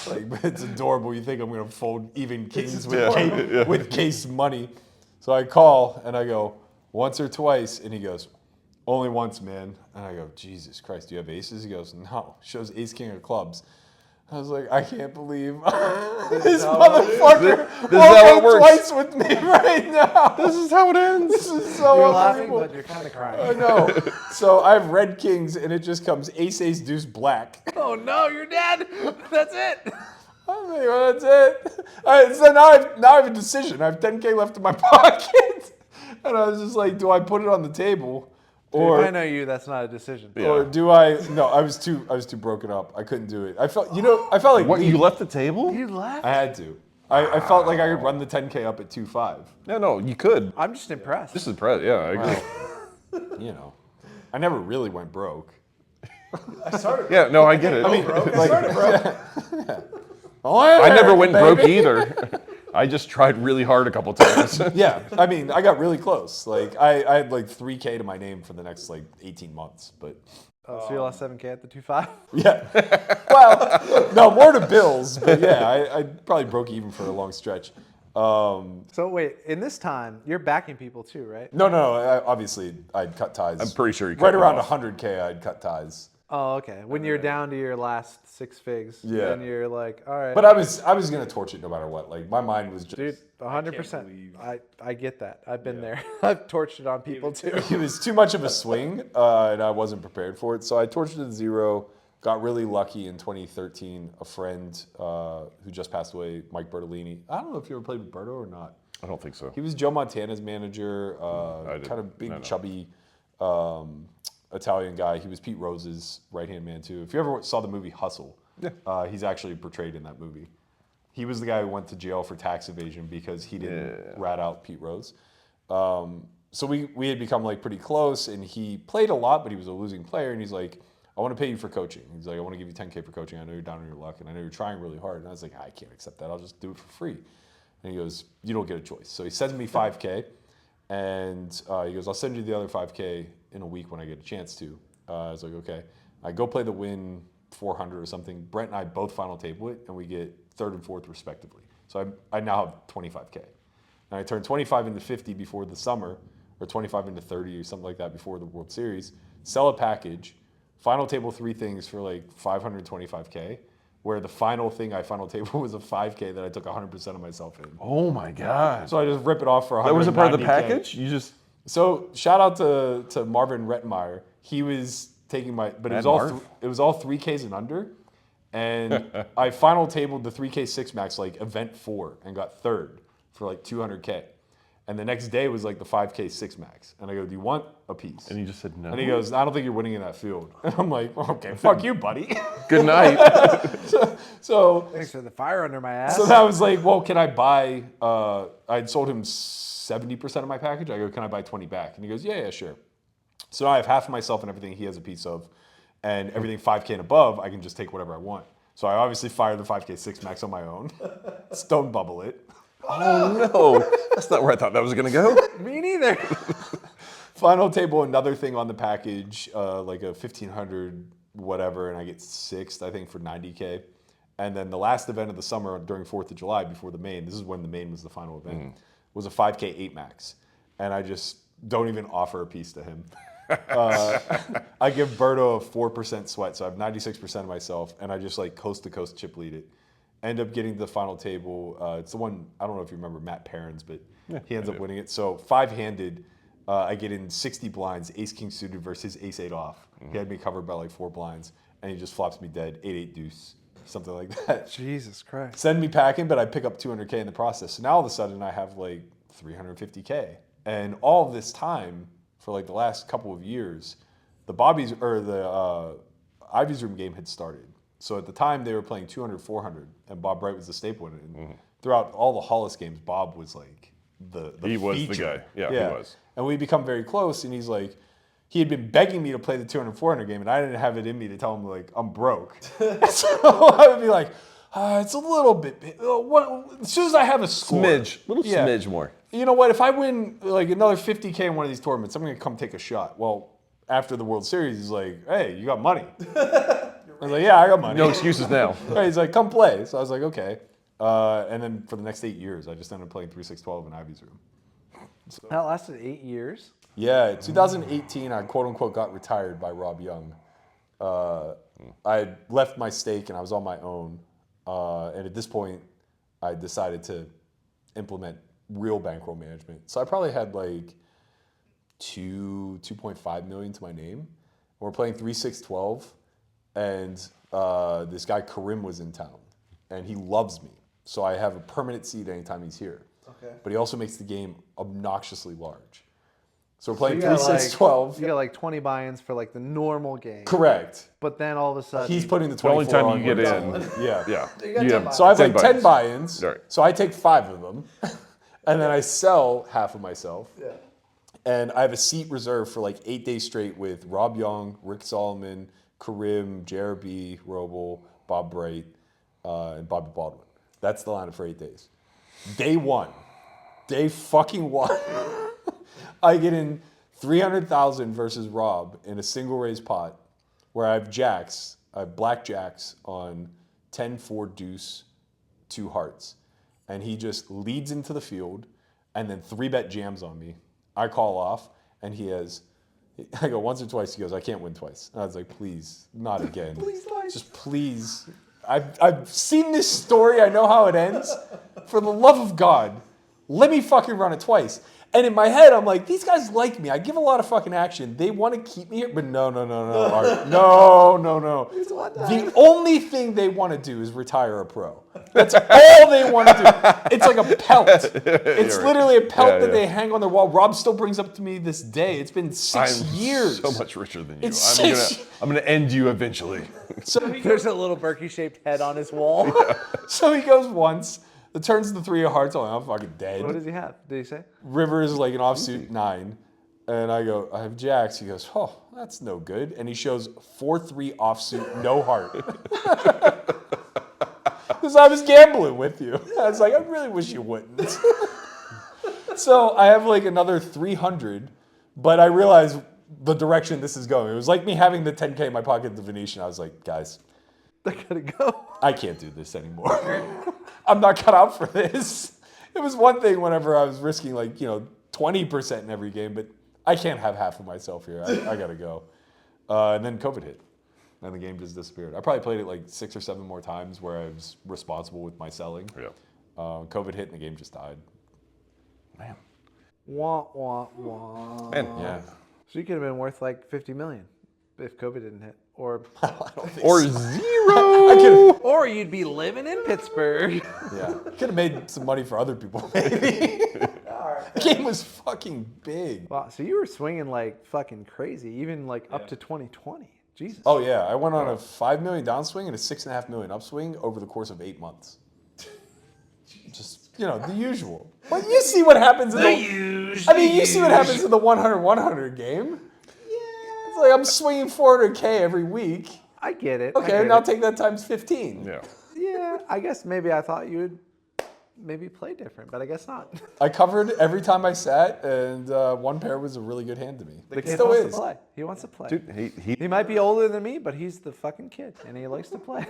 Like, it's adorable. You think I'm going to fold even kings with case money. So I call and I go, once or twice, and he goes, only once, man. And I go, Jesus Christ, do you have aces? He goes, no. Shows ace king of clubs. I was like, I can't believe this motherfucker woke up twice with me right now. This is how it ends. This is so You're laughing, unbelievable. but you're kind of crying. I know. So I have red kings, and it just comes ace, ace, deuce, black. Oh no, you're dead. That's it. I'm like, well, that's it. All right, so now I have a decision. I have 10K left in my pocket. And I was just like, do I put it on the table? Or If I know you, that's not a decision. Or do I? No, I was too broken up. I couldn't do it. I felt like What, you left the table? You left? I had to. I felt like I could run the 10K up at 2.5. No, you could. I'm just impressed. This is yeah, I agree. You know, I never really went broke. I started. Yeah, no, I get it. I mean, like, I never went broke either. I just tried really hard a couple times. Yeah, I mean, I got really close. Like, I had like 3K to my name for the next like 18 months, but. Oh, so you lost 7K at the 2.5? Yeah. Well, no, more to bills, but yeah, I probably broke even for a long stretch. So wait, in this time, you're backing people too, right? No, obviously I'd cut ties. I'm pretty sure you cut right them around off. 100K I'd cut ties. Oh, okay. When you're down to your last 6 figs, Yeah. then you're like, all right. But I was gonna torch it no matter what. Like my mind was just. Dude, 100%. I get that. I've been there. I've torched it on people too. It was too much of a swing, and I wasn't prepared for it. So I torched it to 0. Got really lucky in 2013. A friend who just passed away, Mike Bertolini. I don't know if you ever played with Berto or not. I don't think so. He was Joe Montana's manager, didn't. kind of big, No. chubby Italian guy. He was Pete Rose's right-hand man too. If you ever saw the movie Hustle, he's actually portrayed in that movie. He was the guy who went to jail for tax evasion because he didn't rat out Pete Rose. So we had become like pretty close, and he played a lot, but he was a losing player. And he's like, I want to pay you for coaching. He's like, I want to give you 10K for coaching. I know you're down on your luck, and I know you're trying really hard. And I was like, I can't accept that. I'll just do it for free. And he goes, you don't get a choice. So he sends me 5K, and he goes, I'll send you the other 5K in a week when I get a chance to. I was like, okay. I go play the win 400 or something. Brent and I both final table it, and we get 3rd and 4th respectively. So I now have 25K. And I turned 25 into 50 before the summer, or 25 into 30 or something like that before the World Series. Sell a package, final table 3 things for like 525K, where the final thing I final table was a 5K that I took 100% of myself in. Oh my God. So I just rip it off for 190K. That was a part of the package? You just... So shout out to Marvin Rettenmeyer. He was taking but it was all 3Ks and under. And I final tabled the 3K 6 max like event 4 and got 3rd for like 200K. And the next day was like the 5K 6 max. And I go, do you want a piece? And he just said no. And he goes, I don't think you're winning in that field. And I'm like, okay, fuck you, buddy. Good night. So Thanks for the fire under my ass. so that was like, well, can I buy, I'd sold him 70% of my package. I go, can I buy 20 back? And he goes, yeah, sure. So now I have half of myself and everything he has a piece of. And everything 5K and above, I can just take whatever I want. So I obviously fire the 5K 6 max on my own. Stone bubble it. Oh no. That's not where I thought that was going to go. Me neither. Final table, another thing on the package, like a 1,500 whatever, and I get 6th, I think, for 90K. And then the last event of the summer during 4th of July before the main, this is when the main was the final event, was a 5K 8 max. And I just don't even offer a piece to him. I give Berto a 4% sweat, so I have 96% of myself, and I just like coast to coast chip lead it. End up getting to the final table. It's the one, I don't know if you remember Matt Parmann, but he ends up winning it. So 5-handed, I get in 60 blinds, ace king suited versus ace 8 off. He had me covered by like 4 blinds, and he just flops me dead, 8-8 deuce, something like that. Jesus Christ. Send me packing, but I pick up 200K in the process. So now all of a sudden I have like 350K. And all of this time, for like the last couple of years, the Bobbies or the Ivy's Room game had started. So at the time they were playing 200, 400, and Bob Bright was the staple in it. And throughout all the Hollis games, Bob was like the He was feature. the guy. Yeah, he was. And we become very close, and he's like, he had been begging me to play the 200, 400 game, and I didn't have it in me to tell him, like, I'm broke. So I would be like, it's a little bit, as soon as I have a score. Smidge more. You know what, if I win like another 50K in one of these tournaments, I'm going to come take a shot. Well, after the World Series, he's like, hey, you got money. I was like, yeah, I got money. No excuses now. Right, he's like, come play. So I was like, okay. And then for the next 8 years, I just ended up playing 3, 6, 12 in Ivy's Room. So. That lasted 8 years? Yeah, 2018, I quote-unquote got retired by Rob Young. I had left my stake and I was on my own. And at this point, I decided to implement real bankroll management. So I probably had like 2.5 million to my name. And we're playing 3, 6, 12. And this guy Karim was in town. And he loves me. So I have a permanent seat anytime he's here. Okay. But he also makes the game obnoxiously large. So we're playing 3, 6, 12. You got like 20 buy-ins for like the normal game. Correct. But then all of a sudden... He's putting the The only 24 time you on get one in. dollar. Yeah. Yeah. You got So I have 10 like 10 buy-ins. Right. So I take 5 of them. And then I sell half of myself. Yeah. And I have a seat reserved for like 8 days straight with Rob Young, Rick Solomon, Karim, JRB, Roble, Bob Bright, and Bobby Baldwin. That's the lineup for 8 days. Day 1. Day fucking 1. I get in 300,000 versus Rob in a single raise pot where I have jacks, I have black jacks on 10, 4 deuce, 2 hearts. And he just leads into the field and then 3-bet jams on me. I call off and I go once or twice, he goes, I can't win twice. And I was like, please, not again. Please, twice. Just please. I've seen this story, I know how it ends. For the love of God, let me fucking run it twice. And in my head, I'm like, these guys like me. I give a lot of fucking action. They want to keep me here, but no, Art. No. The only thing they want to do is retire a pro. That's all they want to do. It's like a pelt. It's literally a pelt that they hang on their wall. Rob still brings up to me this day. It's been 6 years. So much richer than you. It's I'm gonna end you eventually. So There's a little Berkey-shaped head on his wall. So he goes once. The turn's the 3 of hearts. I'm fucking dead. What does he have? Did he say? River is like an offsuit 9. And I go, I have jacks. He goes, oh, that's no good. And he shows 4-3 offsuit, no heart. Because I was gambling with you. I was like, I really wish you wouldn't. So I have like another 300, but I realized the direction this is going. It was like me having the 10K in my pocket at the Venetian. I was like, guys, I gotta go. I can't do this anymore. I'm not cut out for this. It was one thing whenever I was risking like, 20% in every game, but I can't have half of myself here. I gotta go. And then COVID hit. And the game just disappeared. I probably played it like 6 or 7 more times where I was responsible with my selling. Yeah. COVID hit and the game just died. Man. Wah, wah, wah. Man. Yeah. So you could have been worth like 50 million if COVID didn't hit. Or Or zero. or you'd be living in Pittsburgh. Yeah. Could have made some money for other people, maybe. The game was fucking big. Wow, so you were swinging like fucking crazy, even like up to 2020. Jesus. Oh, yeah. I went on a 5 million downswing and a 6.5 million upswing over the course of 8 months. Just, the usual. But you see what happens in you see what happens in the 100-100 game. It's like I'm swinging 400K every week. I get it. Okay, now take that times 15. Yeah. Yeah, I guess maybe I thought you would maybe play different, but I guess not. I covered every time I sat, and one pair was a really good hand to me. The It kid still wants is. to play. He wants to play. Dude, He might be older than me, but he's the fucking kid, and he likes to play.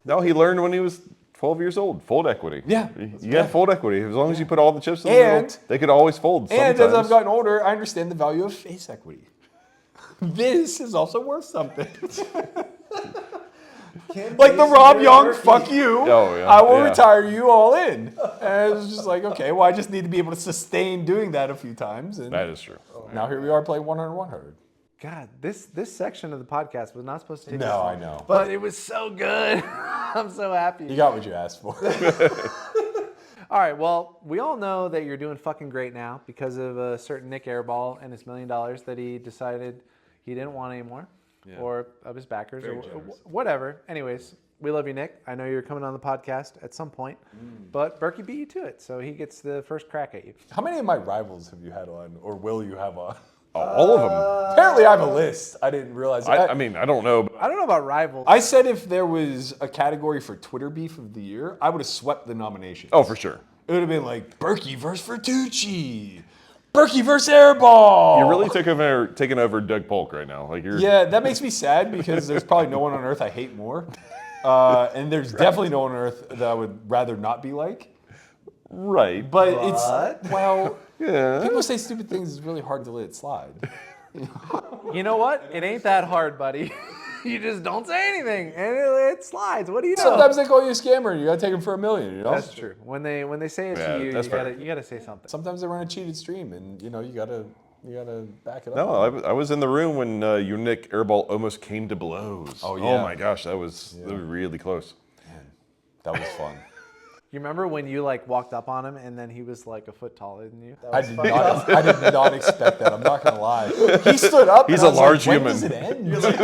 No, he learned when he was 12 years old. Fold equity. Yeah. You got fold equity. As long as you put all the chips in the And- middle, they could always fold sometimes. And as I've gotten older, I understand the value of face equity. This is also worth something. Like the Rob Young, fuck you. Oh, yeah. I will Yeah. retire you all in. And it was just like, okay, well, I just need to be able to sustain doing that a few times. And That is true. now here we are playing 100-100. God, this section of the podcast was not supposed to take this No, long, I know. but it was so good. I'm so happy. You got what you asked for. All right, well, we all know that you're doing fucking great now because of a certain Nick Airball and his $1 million that he decided he didn't want anymore. or of his backers Very or generous. whatever. Anyways, we love you, Nick. I know you're coming on the podcast at some point, but Berkey beat you to it, so he gets the first crack at you. How many of my rivals have you had on, or will you have on? All of them. Apparently, I have a list. I didn't realize. I mean, I don't know. I don't know about rivals. I said if there was a category for Twitter beef of the year, I would have swept the nominations. Oh, for sure. It would have been like Berkey versus Vertucci, Berkey versus Airball. You're really taking over Doug Polk right now. Like you're. Yeah, that makes me sad because there's probably no one on earth I hate more. And there's definitely no one on earth that I would rather not be like. Right. But it's, well, Yeah. people say stupid things, it's really hard to let it slide. You know what? It ain't that hard, buddy. You just don't say anything, and it slides. What do you know? Sometimes they call you a scammer and you gotta take them for $1 million, you know? That's true. When they say it Yeah, to you, that's fair. you gotta say something. Sometimes they run a cheated stream and, you know, you gotta back it up. No, I was in the room when your Nick Airball almost came to blows. Oh, Oh yeah. my gosh, that was really close. Man, that was fun. You remember when you like walked up on him and then he was like a foot taller than you? That I was did, funny. I did not expect that. I'm not gonna lie. He stood up. He's and I a was large like, human. When does it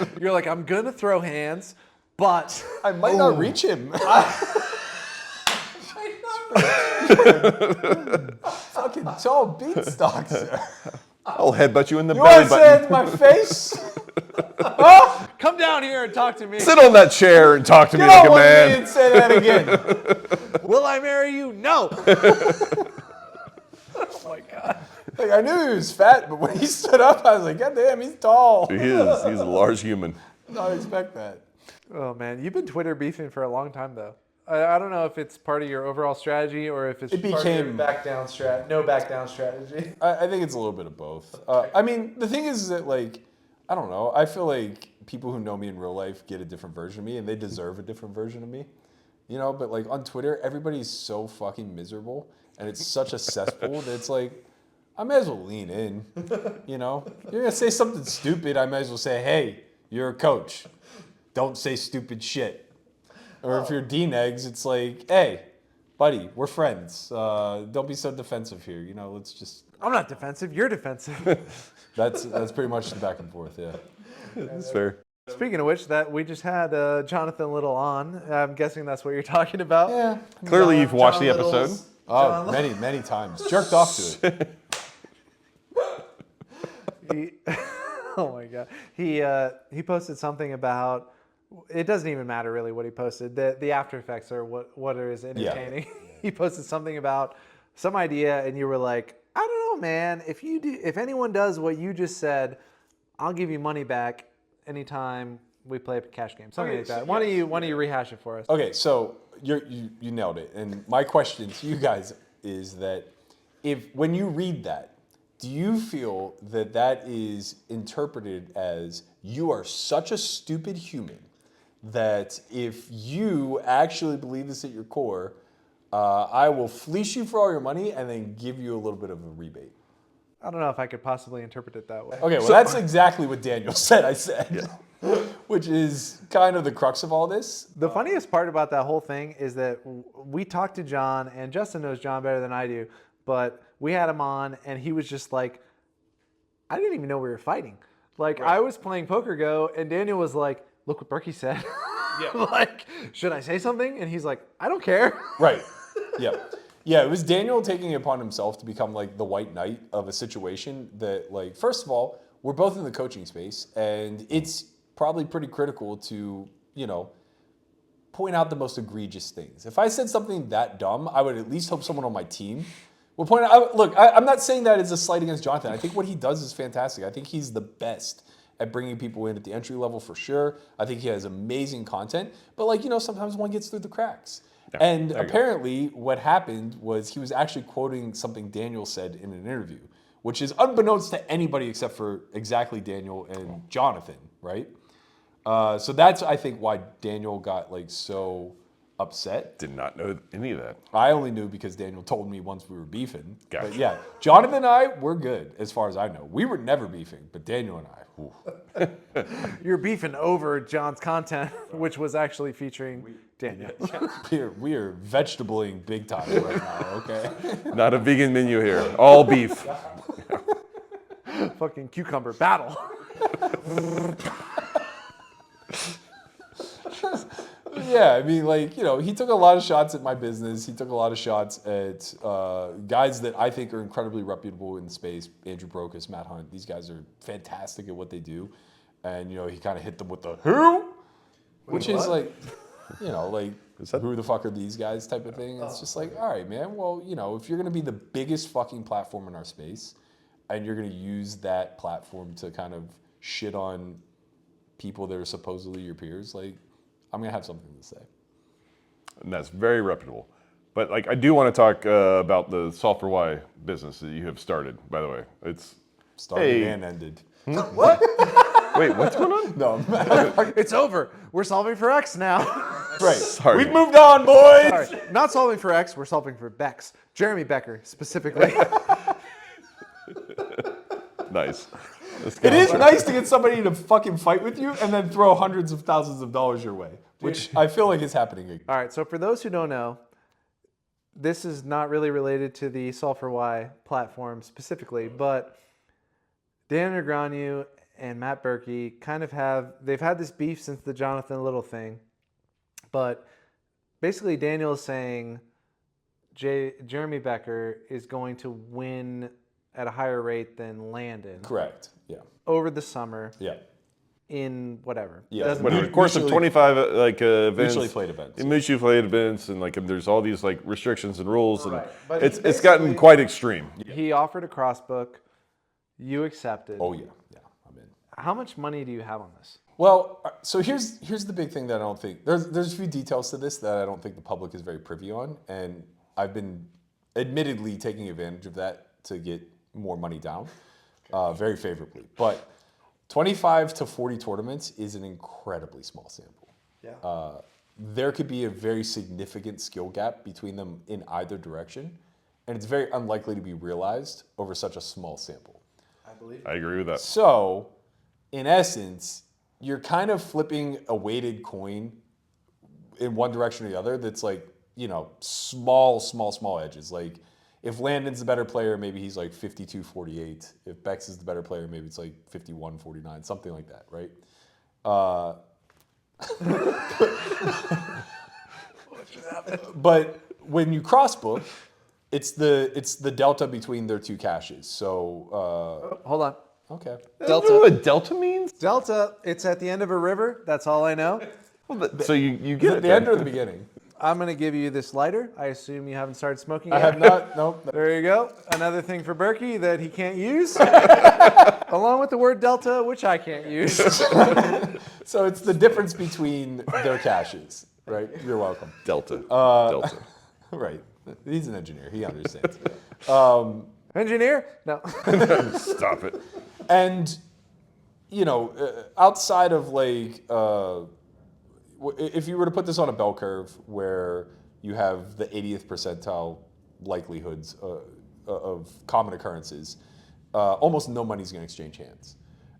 end? You're like, I'm gonna throw hands, but I might not reach him. Fucking tall beanstalk, sir. I'll headbutt you in the You belly want to say it button. to my face? come down here and talk to me. Sit on that chair and talk to me You like don't a want me man. to say that again. Will I marry you? No. Oh my god. Like, I knew he was fat, but when he stood up, I was like, God damn, he's tall. He is. He's a large human. Did not expect that. Oh man, you've been Twitter beefing for a long time though. I don't know if it's part of your overall strategy or if it's It part of your became- back down strategy. I think it's a little bit of both. I mean, the thing is that, like, I don't know. I feel like people who know me in real life get a different version of me, and they deserve a different version of me. You know, but like on Twitter, everybody's so fucking miserable, and it's such a cesspool that it's like, I might as well lean in. You know, you're gonna say something stupid, I might as well say, hey, you're a coach. Don't say stupid shit. Or if you're Dean Eggs, it's like, hey, buddy, we're friends. Don't be so defensive here. You know, let's just. I'm not defensive. You're defensive. That's pretty much the back and forth, yeah. That's fair. Speaking of which, that we just had Jonathan Little on. I'm guessing that's what you're talking about. Yeah. Clearly, you've watched the episode. Little's- Oh, many times. Jerked off to it. Oh my god. He posted something about. It doesn't even matter really what he posted. The after effects are what is entertaining. He posted something about some idea, and you were like, I don't know, man. If anyone does what you just said, I'll give you money back anytime we play a cash game. Something like that. Why don't you rehash it for us? Okay, so you nailed it. And my question to you guys is that when you read that, do you feel that that is interpreted as you are such a stupid human that if you actually believe this at your core, I will fleece you for all your money and then give you a little bit of a rebate? I don't know if I could possibly interpret it that way. Okay, well, that's exactly what Daniel said, I said, which is kind of the crux of all this. The funniest part about that whole thing is that we talked to John, and Justin knows John better than I do, but we had him on, and he was just like, I didn't even know we were fighting. Like, I was playing Poker Go, and Daniel was like, look what Berkey said. Like, should I say something? And he's like, I don't care. Right. Yeah. Yeah, it was Daniel taking it upon himself to become like the white knight of a situation that, like, first of all, we're both in the coaching space, and it's probably pretty critical to, you know, point out the most egregious things. If I said something that dumb, I would at least hope someone on my team would point out. Look, I'm not saying that as a slight against Jonathan. I think what he does is fantastic. I think he's the best at bringing people in at the entry level for sure. I think he has amazing content, but, like, you know, sometimes one gets through the cracks. Yeah, And there you go. apparently what happened was he was actually quoting something Daniel said in an interview, which is unbeknownst to anybody except for exactly Daniel and Jonathan, right? So that's, I think, why Daniel got, like, so upset. Did not know any of that. I only knew because Daniel told me once we were beefing. Gotcha. But yeah, Jonathan and I, we're good as far as I know. We were never beefing, but Daniel and I, ooh. You're beefing over John's content, which was actually featuring Daniel. we are vegetabling big time right now, okay? Not a vegan menu here. All beef. Fucking cucumber battle. Yeah, I mean, like, you know, he took a lot of shots at my business. He took a lot of shots at guys that I think are incredibly reputable in the space. Andrew Brokus, Matt Hunt. These guys are fantastic at what they do. And, you know, he kind of hit them with the who? Which is like, you know, like, who the fuck are these guys type of thing. It's just like, all right, man, well, you know, if you're going to be the biggest fucking platform in our space and you're going to use that platform to kind of shit on people that are supposedly your peers, like, I'm going to have something to say. And that's very reputable. But like, I do want to talk about the Solve for Why business that you have started, by the way. It's Started and ended. What? Wait, what's going on? No, It's over. We're solving for X now. right. Sorry. We've moved on, boys. Sorry, not solving for X. We're solving for Bex. Jeremy Becker specifically. Nice. It is nice to get somebody to fucking fight with you and then throw hundreds of thousands of dollars your way, which I feel like is happening again. All right. So for those who don't know, this is not really related to the Solve for Why platform specifically, but Dan Negreanu and Matt Berkey kind of they've had this beef since the Jonathan Little thing, but basically Daniel is saying Jeremy Becker is going to win at a higher rate than Landon. Correct. Yeah. Over the summer Yeah. in whatever. Yeah. Doesn't But matter. in the course of 25 events, Mutually played events. mutually played events, and like there's all these like restrictions and rules, Right. and But it's gotten quite extreme. He offered a Crossbook. You accepted. Oh yeah. Yeah. I'm in. How much money do you have on this? Well, so here's the big thing that I don't think there's a few details to this that I don't think the public is very privy on, and I've been admittedly taking advantage of that to get more money down, very favorably. But 25 to 40 tournaments is an incredibly small sample. Yeah. There could be a very significant skill gap between them in either direction, and it's very unlikely to be realized over such a small sample. I agree with that. So, in essence, you're kind of flipping a weighted coin in one direction or the other that's like, you know, small edges. Like, if Landon's the better player, maybe he's like 52-48. If Bex is the better player, maybe it's like 51-49, something like that, right? But when you crossbook, it's the delta between their two caches. So Hold on. okay. You know what delta means? Delta, it's at the end of a river. That's all I know. So you Is get it it the then. end or the beginning? I'm going to give you this lighter. I assume you haven't started smoking I yet. have not. Nope. There you go. Another thing for Berkey that he can't use, along with the word delta, which I can't use. So it's the difference between their caches, right? You're welcome. Delta. Delta. Right. He's an engineer. He understands. Engineer? No. Stop it. And, you know, outside of like, if you were to put this on a bell curve where you have the 80th percentile likelihoods of common occurrences, almost no money's going to exchange hands.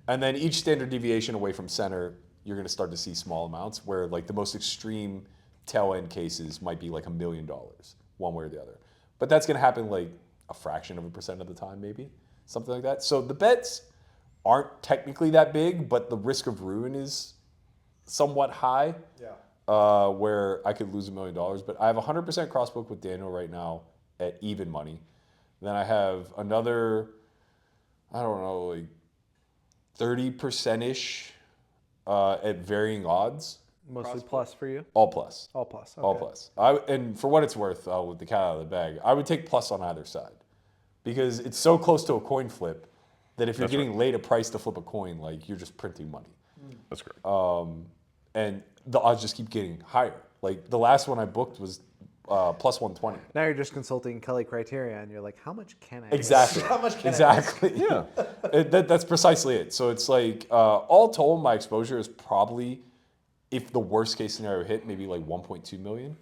And then each standard deviation away from center, you're going to start to see small amounts where like the most extreme tail end cases might be like $1 million, one way or the other. But that's going to happen like a fraction of a percent of the time, maybe something like that. So the bets aren't technically that big, but the risk of ruin is somewhat high. Yeah. Where I could lose $1 million, but I have 100% crossbook with Daniel right now at even money. Then I have another, I don't know, like 30%-ish at varying odds. Mostly plus for you? All plus. All plus. Okay. All plus. And for what it's worth, with the cat out of the bag, I would take plus on either side because it's so close to a coin flip that if you're getting laid a price to flip a coin, like you're just printing money. That's great. And the odds just keep getting higher. Like the last one I booked was plus 120. Now you're just consulting Kelly criteria, and you're like, how much can I? Exactly. How much can exactly. Yeah. That's precisely it. So it's like all told, my exposure is probably, if the worst case scenario hit, maybe like 1.2 million.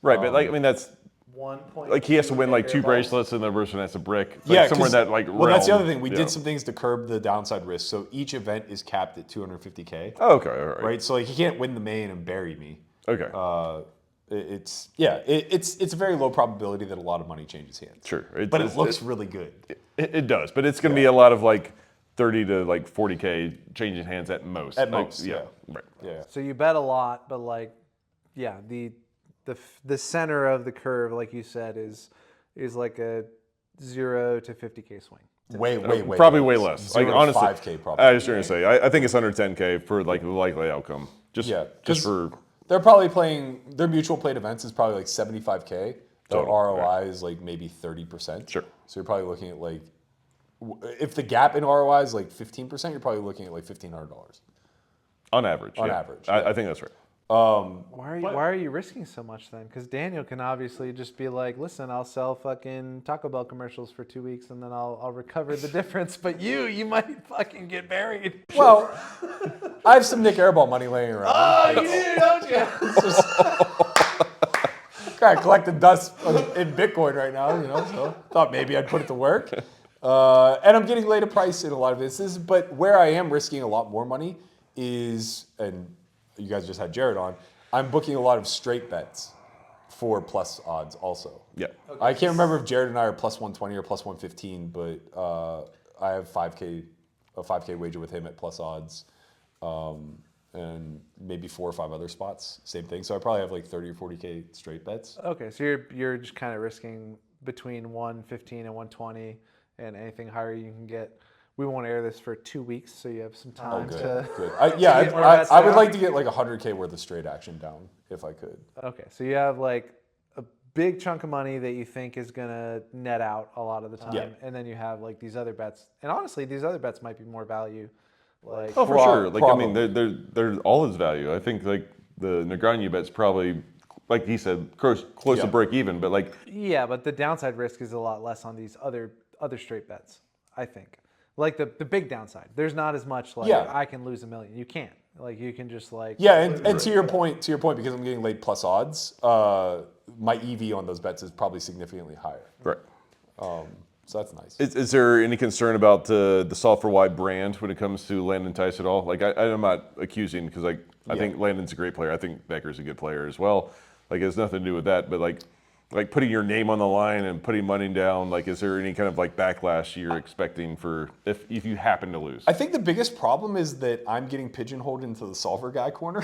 Right, but like I mean that's 1 point. like he has to win like 2 bracelets and the person has a brick. Like Yeah, somewhere in 'cause- that like well, that's the realm. other thing. We Yeah. did some things to curb the downside risk. So each event is capped at 250K. Oh, okay, all right. Right. So like he can't win the main and bury me. Okay. It's a very low probability that a lot of money changes hands. Sure. But it looks really good. It does, but it's going to be a lot of like 30 to like 40K changing hands at most. At Like, most, yeah. yeah. Right. Yeah. So you bet a lot, but like, yeah, the center of the curve, like you said, is like a 0 to 50K swing. Way Probably way less. 0 Like to honestly, 5K probably. I was trying to say, I think it's under 10K for like the likely outcome. Just for they're probably playing their mutual played events is probably like 75K. The Total, ROI is like maybe 30%. Sure. So you're probably looking at like, if the gap in ROI is like 15%, you're probably looking at like $1,500 on average. on yeah. average. I think that's right. Why are you risking so much then? Because Daniel can obviously just be like, listen, I'll sell fucking Taco Bell commercials for 2 weeks and then I'll recover the difference. But you might fucking get buried. Well, I have some Nick Airball money laying around. Oh, you do, don't you? Kind of collecting dust in Bitcoin right now, so thought maybe I'd put it to work. And I'm getting laid a price in a lot of instances, but where I am risking a lot more money is, and you guys just had Jared on, I'm booking a lot of straight bets for plus odds also. Yeah. I can't remember if Jared and I are plus 120 or plus 115, but I have a 5K wager with him at plus odds. And maybe 4 or 5 other spots, same thing. So I probably have like 30 or 40K straight bets. Okay, so you're just kind of risking between 115 and 120, and anything higher you can get. We won't air this for 2 weeks, so you have some time Good. to. Good. get more bets I would down. like to get like 100K worth of straight action down if I could. Okay, so you have like a big chunk of money that you think is gonna net out a lot of the time, Yeah. and then you have like these other bets. And honestly, these other bets might be more value. Like, Oh, for sure. Like I mean, probably. they're all its value. I think like the Negreanu bet's probably, like he said, close Yeah. to break even. But like, yeah, but the downside risk is a lot less on these other straight bets. I think, like the big downside. There's not as much like Yeah. I can lose $1 million. You can't. Like you can just like Yeah, and to your point, because I'm getting laid plus odds, my EV on those bets is probably significantly higher. right. So that's nice. Is there any concern about the Solve for Why brand when it comes to Landon Tice at all? Like I'm not accusing because like I think Landon's a great player. I think Becker's a good player as well. Like it has nothing to do with that. But like putting your name on the line and putting money down. Like is there any kind of like backlash you're expecting for if you happen to lose? I think the biggest problem is that I'm getting pigeonholed into the solver guy corner,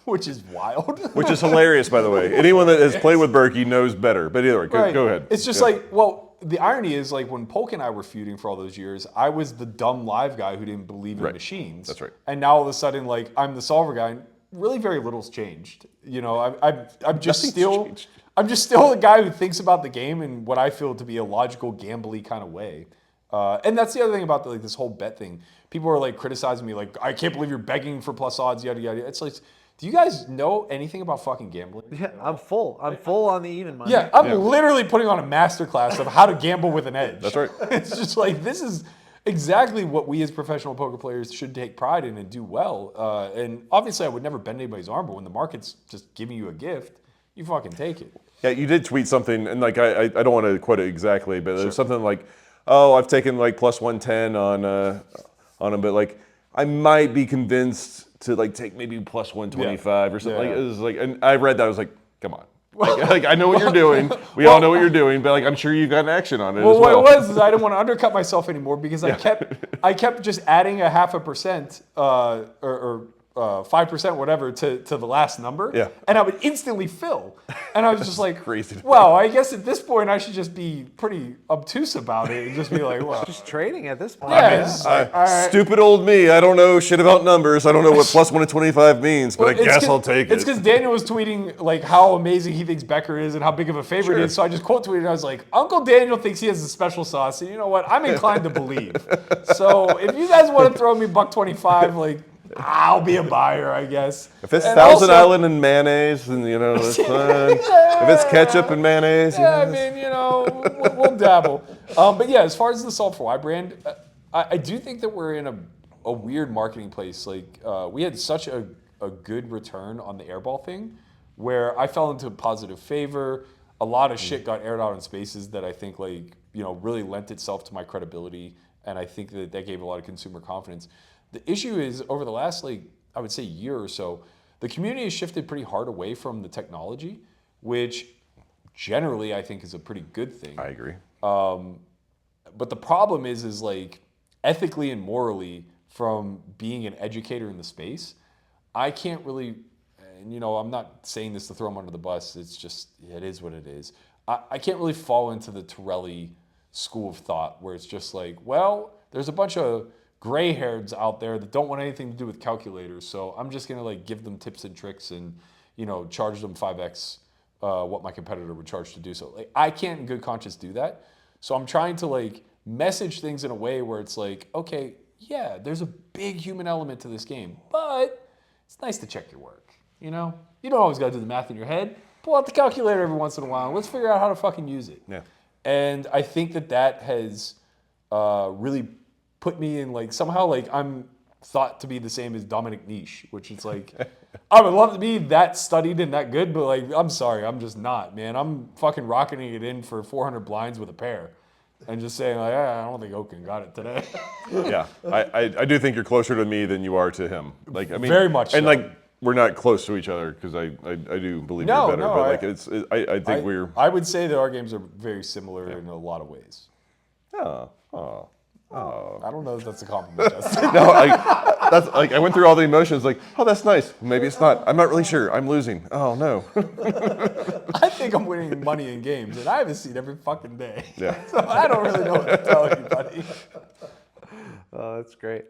which is wild. Which is hilarious, by the way. Anyone that has played with Berkey knows better. But either way, Right. go ahead. It's just Yeah. like, well, the irony is like when Polk and I were feuding for all those years, I was the dumb live guy who didn't believe in Right. machines. That's right. And now all of a sudden, like I'm the solver guy. And really, very little's changed. I'm just Nothing's still. changed. I'm just still the guy who thinks about the game in what I feel to be a logical, gambly kind of way. And that's the other thing about this whole bet thing. People are like criticizing me, like, I can't believe you're begging for plus odds, yada yada. It's like, do you guys know anything about fucking gambling? yeah, I'm full on the even money. Yeah, I'm literally putting on a masterclass of how to gamble with an edge. That's right. It's just like this is exactly what we as professional poker players should take pride in and do well. And obviously, I would never bend anybody's arm, but when the market's just giving you a gift, you fucking take it. Yeah, you did tweet something, and like I don't want to quote it exactly, but there's something like, oh, I've taken like plus 110 on him, but like I might be convinced to like take maybe plus 125 or something. Yeah. Like it was like, and I read that, I was like, come on. Like I know what you're doing. We all know what you're doing, but like I'm sure you've got an action on it Well, as well. what it was is I didn't want to undercut myself anymore because I kept just adding a 0.5% or 5% whatever to the last number. Yeah. And I would instantly fill. And I was just like, crazy. well, I guess at this point I should just be pretty obtuse about it and just be like, well, Just trading at this point. yeah, it's just like, all right. Stupid old me. I don't know shit about numbers. I don't know what plus 125 means, but I It's guess 'cause- I'll take It's it. because Daniel was tweeting like how amazing he thinks Becker is and how big of a favorite he is. So I just quote tweeted and I was like, Uncle Daniel thinks he has a special sauce. And you know what? I'm inclined to believe. So if you guys want to throw me $1.25, like I'll be a buyer, I guess. If it's And Thousand also- Island and mayonnaise, then you know it's fine. If it's ketchup and mayonnaise, you Yeah, know, I mean, we'll dabble. But yeah, as far as the Solve for Why brand, I do think that we're in a weird marketing place. Like we had such a good return on the airball thing, where I fell into positive favor. A lot of shit got aired out in spaces that I think really lent itself to my credibility, and I think that gave a lot of consumer confidence. The issue is over the last I would say year or so, the community has shifted pretty hard away from the technology, which generally I think is a pretty good thing. I agree. But the problem is like ethically and morally from being an educator in the space, I can't really, and I'm not saying this to throw him under the bus. It's just, it is what it is. I can't really fall into the Torelli school of thought where it's just like, well, there's a bunch of gray hairs out there that don't want anything to do with calculators. So I'm just going to like give them tips and tricks and, charge them 5x what my competitor would charge to do so. Like, I can't in good conscience do that. So I'm trying to like message things in a way where it's like, okay, yeah, there's a big human element to this game, but it's nice to check your work. You don't always got to do the math in your head. Pull out the calculator every once in a while and let's figure out how to fucking use it. Yeah. And I think that has really put me in like, somehow like I'm thought to be the same as Dominic Niche, which is like, I would love to be that studied and that good, but like, I'm sorry, I'm just not, man. I'm fucking rocketing it in for 400 blinds with a pair and just saying like, I don't think Oaken got it today. Yeah, I do think you're closer to me than you are to him. Like, I mean, very much and so. like, we're not close to each other because I do believe you're better, but like I think we're. I would say that our games are very similar in a lot of ways. I don't know if that's a compliment, Justin. No, that's like I went through all the emotions. Like, oh, that's nice. Maybe it's not. I'm not really sure. I'm losing. Oh no. I think I'm winning money in games, and I have a seat every fucking day. Yeah. So I don't really know what to tell anybody. Oh, that's great.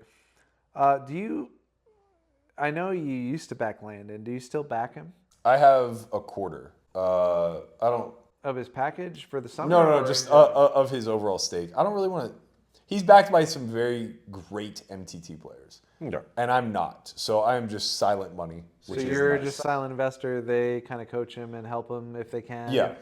I know you used to back Landon. Do you still back him? I have a quarter. I don't. Of his package for the summer? No, just of his overall stake. I don't really want to. He's backed by some very great MTT players, and I'm not. So I'm just silent money. So you're just silent investor. They kind of coach him and help him if they can. Yeah.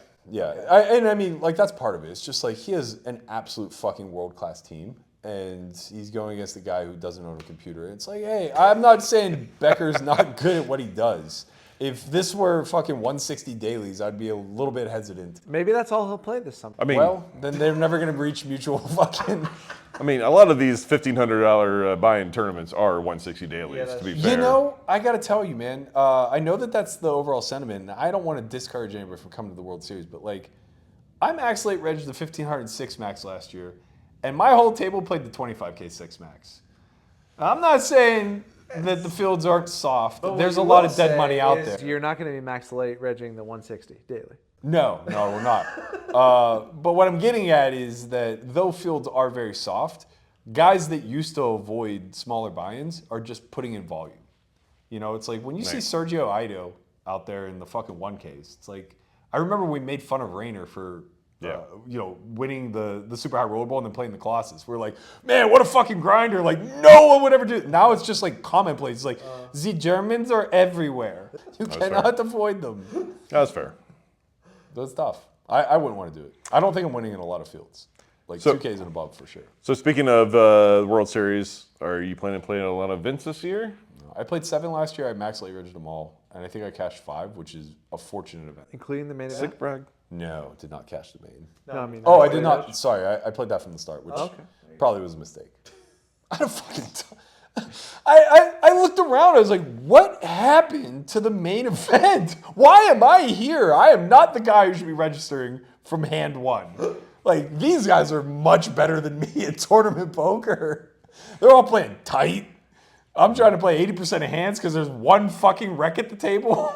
I mean, like that's part of it. It's just like he has an absolute fucking world-class team, and he's going against a guy who doesn't own a computer. It's like, hey, I'm not saying Becker's not good at what he does. If this were fucking 160 dailies, I'd be a little bit hesitant. Maybe that's all he'll play this summer. I mean, Well, then they're never going to reach mutual fucking. I mean, a lot of these $1,500 buy-in tournaments are 160 dailies. To be fair, I got to tell you, man. I know that's the overall sentiment, and I don't want to discourage anybody from coming to the World Series, but like, I max late regged the 1506 max last year, and my whole table played the 25K 6 max. I'm not saying that the fields aren't soft. There's a lot of dead money out there. You're not going to be max late regging the 160 daily. No, we're not. But what I'm getting at is that though fields are very soft, guys that used to avoid smaller buy-ins are just putting in volume. It's like when you see Sergio Ido out there in the fucking 1Ks, it's like, I remember we made fun of Rayner for winning the super high rollerball and then playing the Colossus. We're like, man, what a fucking grinder. Like, no one would ever do it. Now it's just like commonplace. It's like, the Germans are everywhere. You cannot avoid them. that's fair. That's tough. I wouldn't want to do it. I don't think I'm winning in a lot of fields. Like 2Ks and above for sure. So speaking of the World Series, are you planning to play in a lot of events this year? I played 7 last year. I max late regged them all. And I think I cashed 5, which is a fortunate event. Including the main event? Sick brag. No, did not cash the main. No, I mean, I did not. Sorry, I played that from the start, which probably was a mistake. I don't fucking. I looked around. I was like, what happened to the main event? Why am I here? I am not the guy who should be registering from hand 1. Like, these guys are much better than me at tournament poker. They're all playing tight. I'm trying to play 80% of hands because there's one fucking wreck at the table.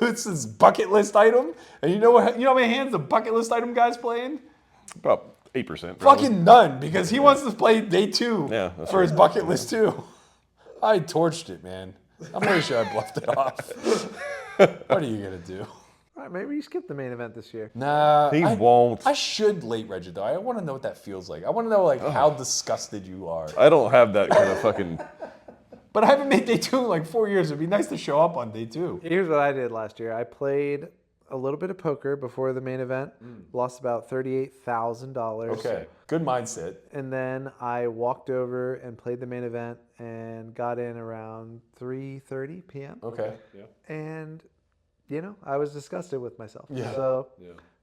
It's this bucket list item. And you know how many hands the bucket list item guy's playing? About 8%. Fucking none, because he wants to play day 2 for his bucket list too. I torched it, man. I'm pretty sure I bluffed it off. What are you going to do? All right, maybe you skip the main event this year. Nah. He won't. I should late reg it though. I want to know what that feels like. I want to know how disgusted you are. I don't have that kind of fucking... But I haven't made day 2 in like 4 years. It'd be nice to show up on day 2. Here's what I did last year. I played a little bit of poker before the main event. Lost about $38,000. Okay. Good mindset. And then I walked over and played the main event and got in around 3:30 p.m. Okay. And, I was disgusted with myself. Yeah. So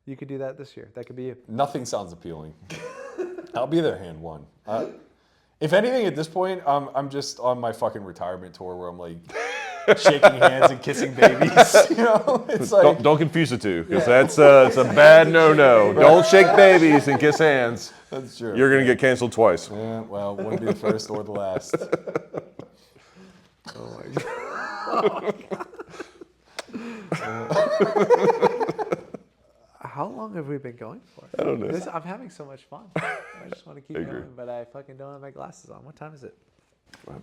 you could do that this year. That could be you. Nothing sounds appealing. I'll be there hand 1. If anything, at this point, I'm just on my fucking retirement tour where I'm like, shaking hands and kissing babies. It's like Don't confuse the two, because that's it's a bad no-no. Don't shake babies and kiss hands. that's true. You're gonna get canceled twice. Yeah, well, wouldn't be the first or the last. Oh my god. How long have we been going for? I don't know. I'm having so much fun. I just want to keep going, but I fucking don't have my glasses on. What time is it?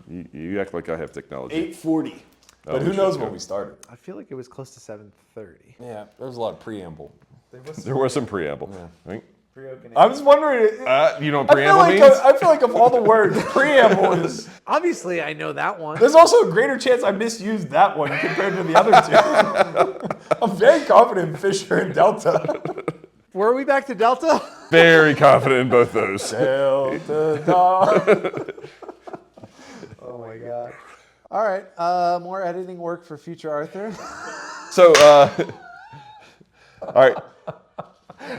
You act like I have technology. 8:40. But who knows when we started? I feel like it was close to 7:30. Yeah, there was a lot of preamble. There was some preamble. Right? I was wondering. You know what preamble means? I feel like of all the words, preamble is. Obviously, I know that one. There's also a greater chance I misused that one compared to the other two. I'm very confident in Fisher and Delta. Were we back to Delta? Very confident in both those. Delta dog. Oh my god. All right, more editing work for future Arthur. So, all right.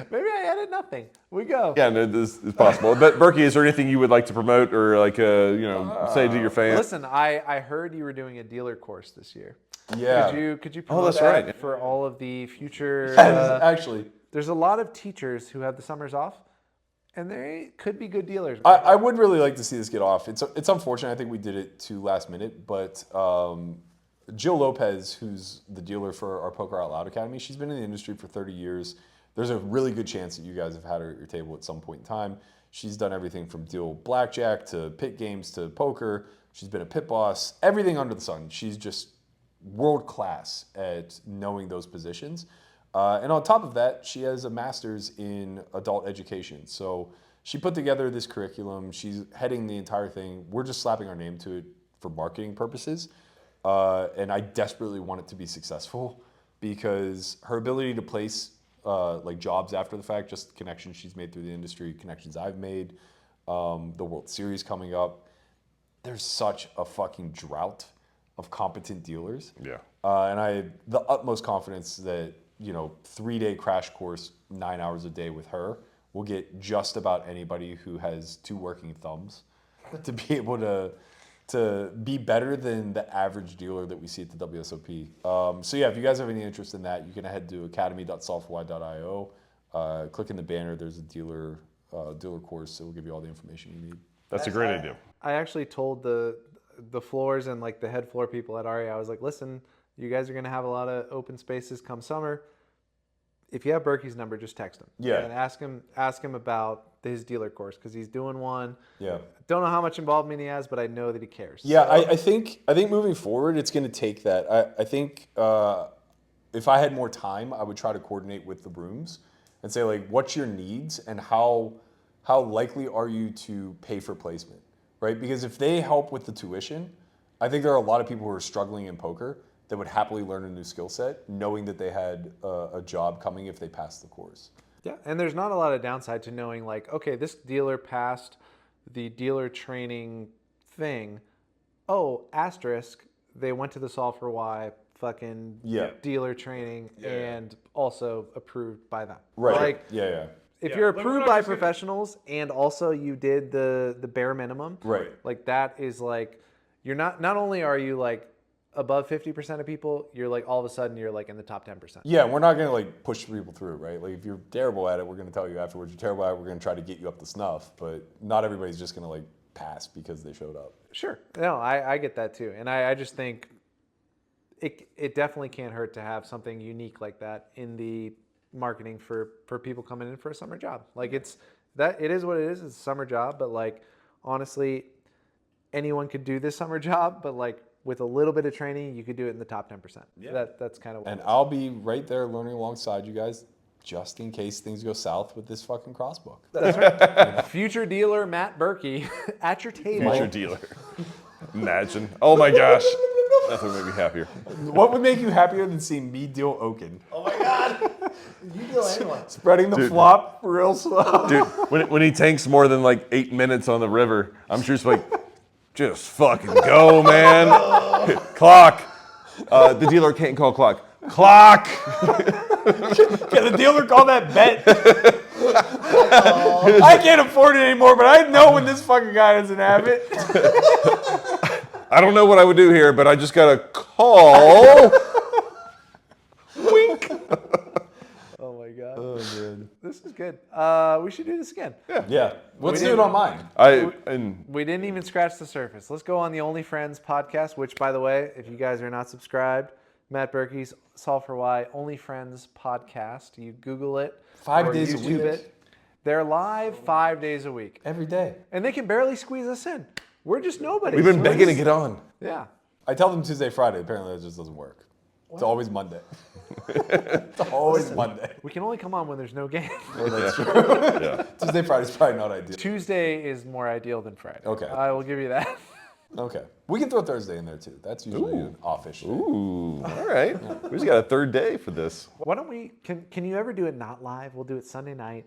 Maybe I added nothing. We go. Yeah, no, this is possible. But Berkey, is there anything you would like to promote or like, say to your fans? Listen, I heard you were doing a dealer course this year. Yeah. Could you promote that's that right. for all of the future? Actually, There's a lot of teachers who have the summers off, and they could be good dealers. I would really like to see this get off. It's unfortunate. I think we did it too last minute, but Jill Lopez, who's the dealer for our Poker Out Loud Academy, she's been in the industry for 30 years. There's a really good chance that you guys have had her at your table at some point in time. She's done everything from deal blackjack to pit games to poker. She's been a pit boss, everything under the sun. She's just world class at knowing those positions. And on top of that, she has a master's in adult education. So she put together this curriculum. She's heading the entire thing. We're just slapping our name to it for marketing purposes. And I desperately want it to be successful because her ability to place like jobs after the fact, just connections she's made through the industry, connections I've made, the World Series coming up. There's such a fucking drought of competent dealers. Yeah. And I have the utmost confidence that, 3-day crash course, 9 hours a day with her will get just about anybody who has 2 working thumbs to be able to be better than the average dealer that we see at the WSOP. So yeah, if you guys have any interest in that, you can head to academy.software.io. Click in the banner. There's a dealer course. It will give you all the information you need. That's a great idea. I actually told the floors and like the head floor people at REI, I was like, listen, you guys are going to have a lot of open spaces come summer. If you have Berkey's number, just text him. Yeah. And ask him about his dealer course because he's doing one. Yeah. Don't know how much involvement he has, but I know that he cares. Yeah, So- I think moving forward, it's going to take that. I think if I had more time, I would try to coordinate with the rooms and say like, what's your needs and how likely are you to pay for placement, right? Because if they help with the tuition, I think there are a lot of people who are struggling in poker that would happily learn a new skill set, knowing that they had a job coming if they passed the course. Yeah, and there's not a lot of downside to knowing like, okay, this dealer passed the dealer training thing. Oh, asterisk, they went to the Solve for Why fucking dealer training and also approved by them. Right. Like, yeah. if you're approved by professionals and also you did the bare minimum, Right. like that is like, you're not only are you like above 50% of people, you're like all of a sudden you're like in the top 10%. Yeah, we're not going to like push people through, right? Like if you're terrible at it, we're going to tell you afterwards you're terrible at it. We're going to try to get you up to snuff, but not everybody's just going to like pass because they showed up. Sure. No, I get that too. And I just think it definitely can't hurt to have something unique like that in the marketing for people coming in for a summer job. Like it is what it is. It's a summer job, but like honestly, anyone could do this summer job, but like with a little bit of training, you could do it in the top 10%. Yeah. That's kind of what And I'll be right there learning alongside you guys just in case things go south with this fucking Crossbook. That's right. Future dealer Matt Berkey at your table. Future dealer. Imagine. Oh my gosh. Nothing would make me happier. What would make you happier than seeing me deal Oaken? Oh my God. You deal anyone. Spreading the flop real slow. Dude, when he tanks more than like 8 minutes on the river, I'm sure it's like, just fucking go, man. Clock. The dealer can't call clock. Clock. Can the dealer call that bet? I can't afford it anymore, but I know when this fucking guy doesn't have it. I don't know what I would do here, but I just got a call. Wink. Oh my god. Oh, man. This is good. We should do this again. Yeah. Let's do it on mine. We didn't even scratch the surface. Let's go on the Only Friends podcast, which, by the way, if you guys are not subscribed, Matt Berkey's Solve for Why Only Friends podcast. You Google it. 5 or days a YouTube week. it. They're live 5 days a week. Every day. And they can barely squeeze us in. We're just nobody. We've been begging to get on. Yeah. I tell them Tuesday, Friday. Apparently, it just doesn't work. It's always Monday. It's always Monday. We can only come on when there's no game. Oh, that's true. Yeah. Tuesday, Friday's probably not ideal. Tuesday is more ideal than Friday. Okay. I will give you that. Okay. We can throw Thursday in there too. That's usually an off-ish day. Ooh, all right. We just got a third day for this. Why don't we? Can you ever do it not live? We'll do it Sunday night.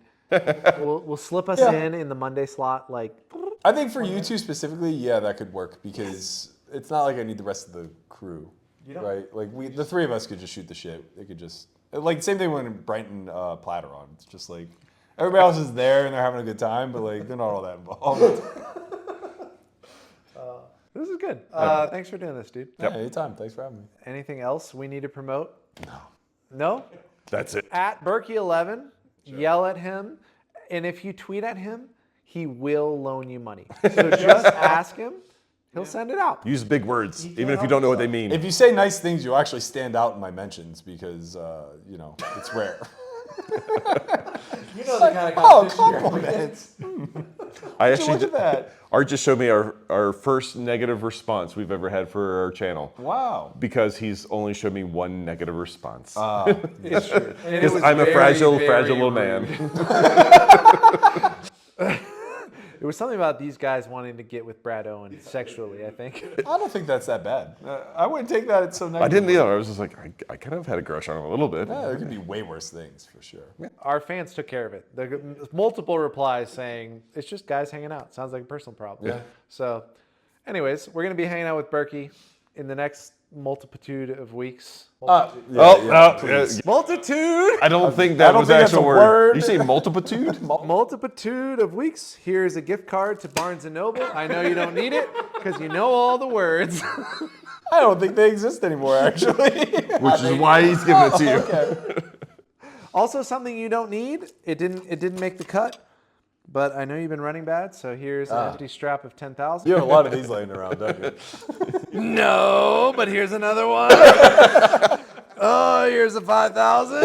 We'll slip us in the Monday slot. Like, I think for you two specifically, yeah, that could work because it's not like I need the rest of the crew, right? Like the three of us could just shoot the shit. They could just like same thing when Brent and Platt are on. It's just like everybody else is there and they're having a good time, but like they're not all that involved. this is good. Thanks for doing this, dude. Yeah, anytime. Thanks for having me. Anything else we need to promote? No. That's it. At Berkey11, yell at him, and if you tweet at him, he will loan you money. So just ask him. He'll send it out. Use big words, even if you don't know what they mean. If you say nice things, you'll actually stand out in my mentions because it's rare. You know the kind of Oh, compliments. I actually Look at that. Art just showed me our first negative response we've ever had for our channel. Wow. Because he's only showed me one negative response. It's true. And it Because was I'm a very, fragile very little rude. man. It was something about these guys wanting to get with Brad Owen sexually, I think. I don't think that's that bad. I wouldn't take that so negative. I didn't either. I was just like, I kind of had a crush on him a little bit. Yeah, there could be way worse things for sure. Our fans took care of it. There multiple replies saying, it's just guys hanging out. Sounds like a personal problem. Yeah. So, anyways, we're going to be hanging out with Berkey in the next multitude of weeks. Please. Multitude! I don't think that don't was think the that's actual a word. word. You say multitude? Multitude of weeks. Here's a gift card to Barnes & Noble. I know you don't need it because you know all the words. I don't think they exist anymore, actually. Which is why he's giving it to you. Okay. Also, something you don't need. It didn't make the cut, but I know you've been running bad, so here's an empty strap of 10,000. You have a lot of these laying around, don't you? No, but here's another one. Oh, here's a 5,000.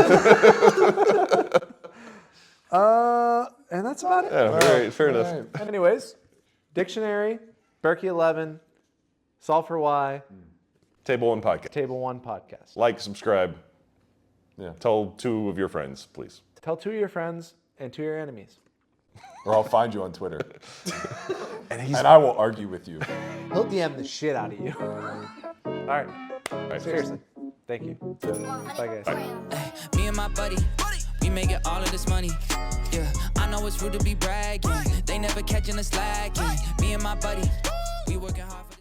And that's about it. Yeah, fair enough. All right. Anyways, dictionary, Berkey11, Solve for Why, Table 1 podcast. Table 1 podcast. Like, subscribe. Yeah. Tell 2 of your friends, please. Tell 2 of your friends and 2 of your enemies. Or I'll find you on Twitter. and I will argue with you. He'll DM the shit out of you. All right. Seriously. Thank you. Bye, guys. Me and my buddy, we making all of this money. Yeah, I know it's rude to be bragging. They never catching us slacking. Me and my buddy, we working hard for